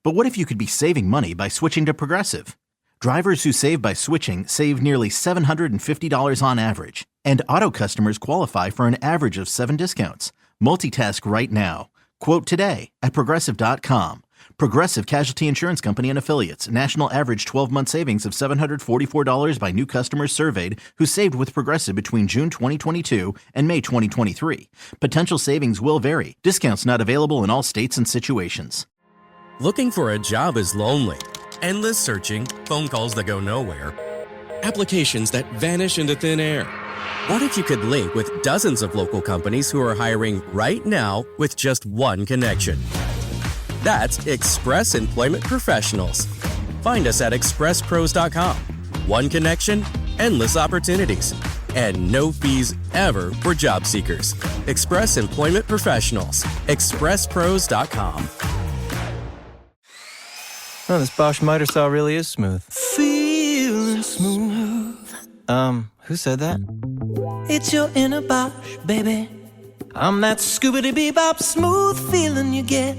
But what if you could be saving money by switching to Progressive? Drivers who save by switching save nearly $750 on average. And auto customers qualify for an average of 7 discounts. Multitask right now. Quote today at Progressive.com. Progressive Casualty Insurance Company and Affiliates. National average 12-month savings of $744 by new customers surveyed who saved with Progressive between June 2022 and May 2023. Potential savings will vary. Discounts not available in all states and situations. Looking for a job is lonely. Endless searching, phone calls that go nowhere, applications that vanish into thin air. What if you could link with dozens of local companies who are hiring right now with just one connection? That's Express Employment Professionals. Find us at expresspros.com. One connection, endless opportunities, and no fees ever for job seekers. Express Employment Professionals. expresspros.com. Oh, this Bosch miter saw really is smooth. Feeling smooth. Who said that? It's your inner Bosch, baby. I'm that scoobity-bebop smooth feeling you get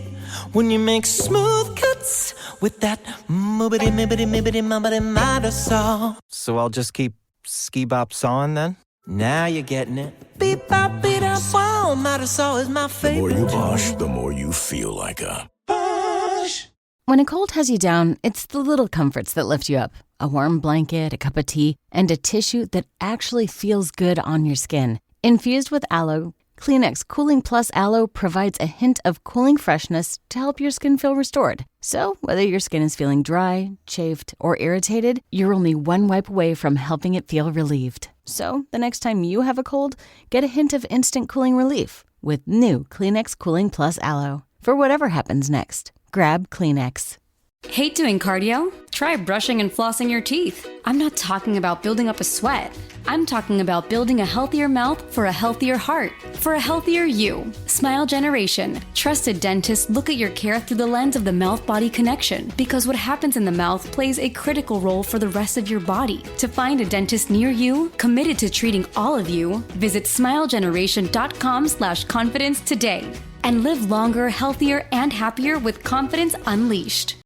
when you make smooth cuts with that moobity-mibbity-mibbity-mubbity miter saw. So I'll just keep ski-bop sawing then? Now you're getting it. Beep-bop, beat-up, wow, miter saw is my The favorite. more you Bosch, the more you feel like a Bosch. When a cold has you down, it's the little comforts that lift you up. A warm blanket, a cup of tea, and a tissue that actually feels good on your skin. Infused with aloe, Kleenex Cooling Plus Aloe provides a hint of cooling freshness to help your skin feel restored. So, whether your skin is feeling dry, chafed, or irritated, you're only one wipe away from helping it feel relieved. So, the next time you have a cold, get a hint of instant cooling relief with new Kleenex Cooling Plus Aloe. For whatever happens next, grab Kleenex. Hate doing cardio? Try brushing and flossing your teeth. I'm not talking about building up a sweat. I'm talking about building a healthier mouth for a healthier heart, for a healthier you. Smile Generation. Trusted dentists look at your care through the lens of the mouth-body connection, because what happens in the mouth plays a critical role for the rest of your body. To find a dentist near you, committed to treating all of you, visit smilegeneration.com/confidence today. And live longer, healthier, and happier with confidence unleashed.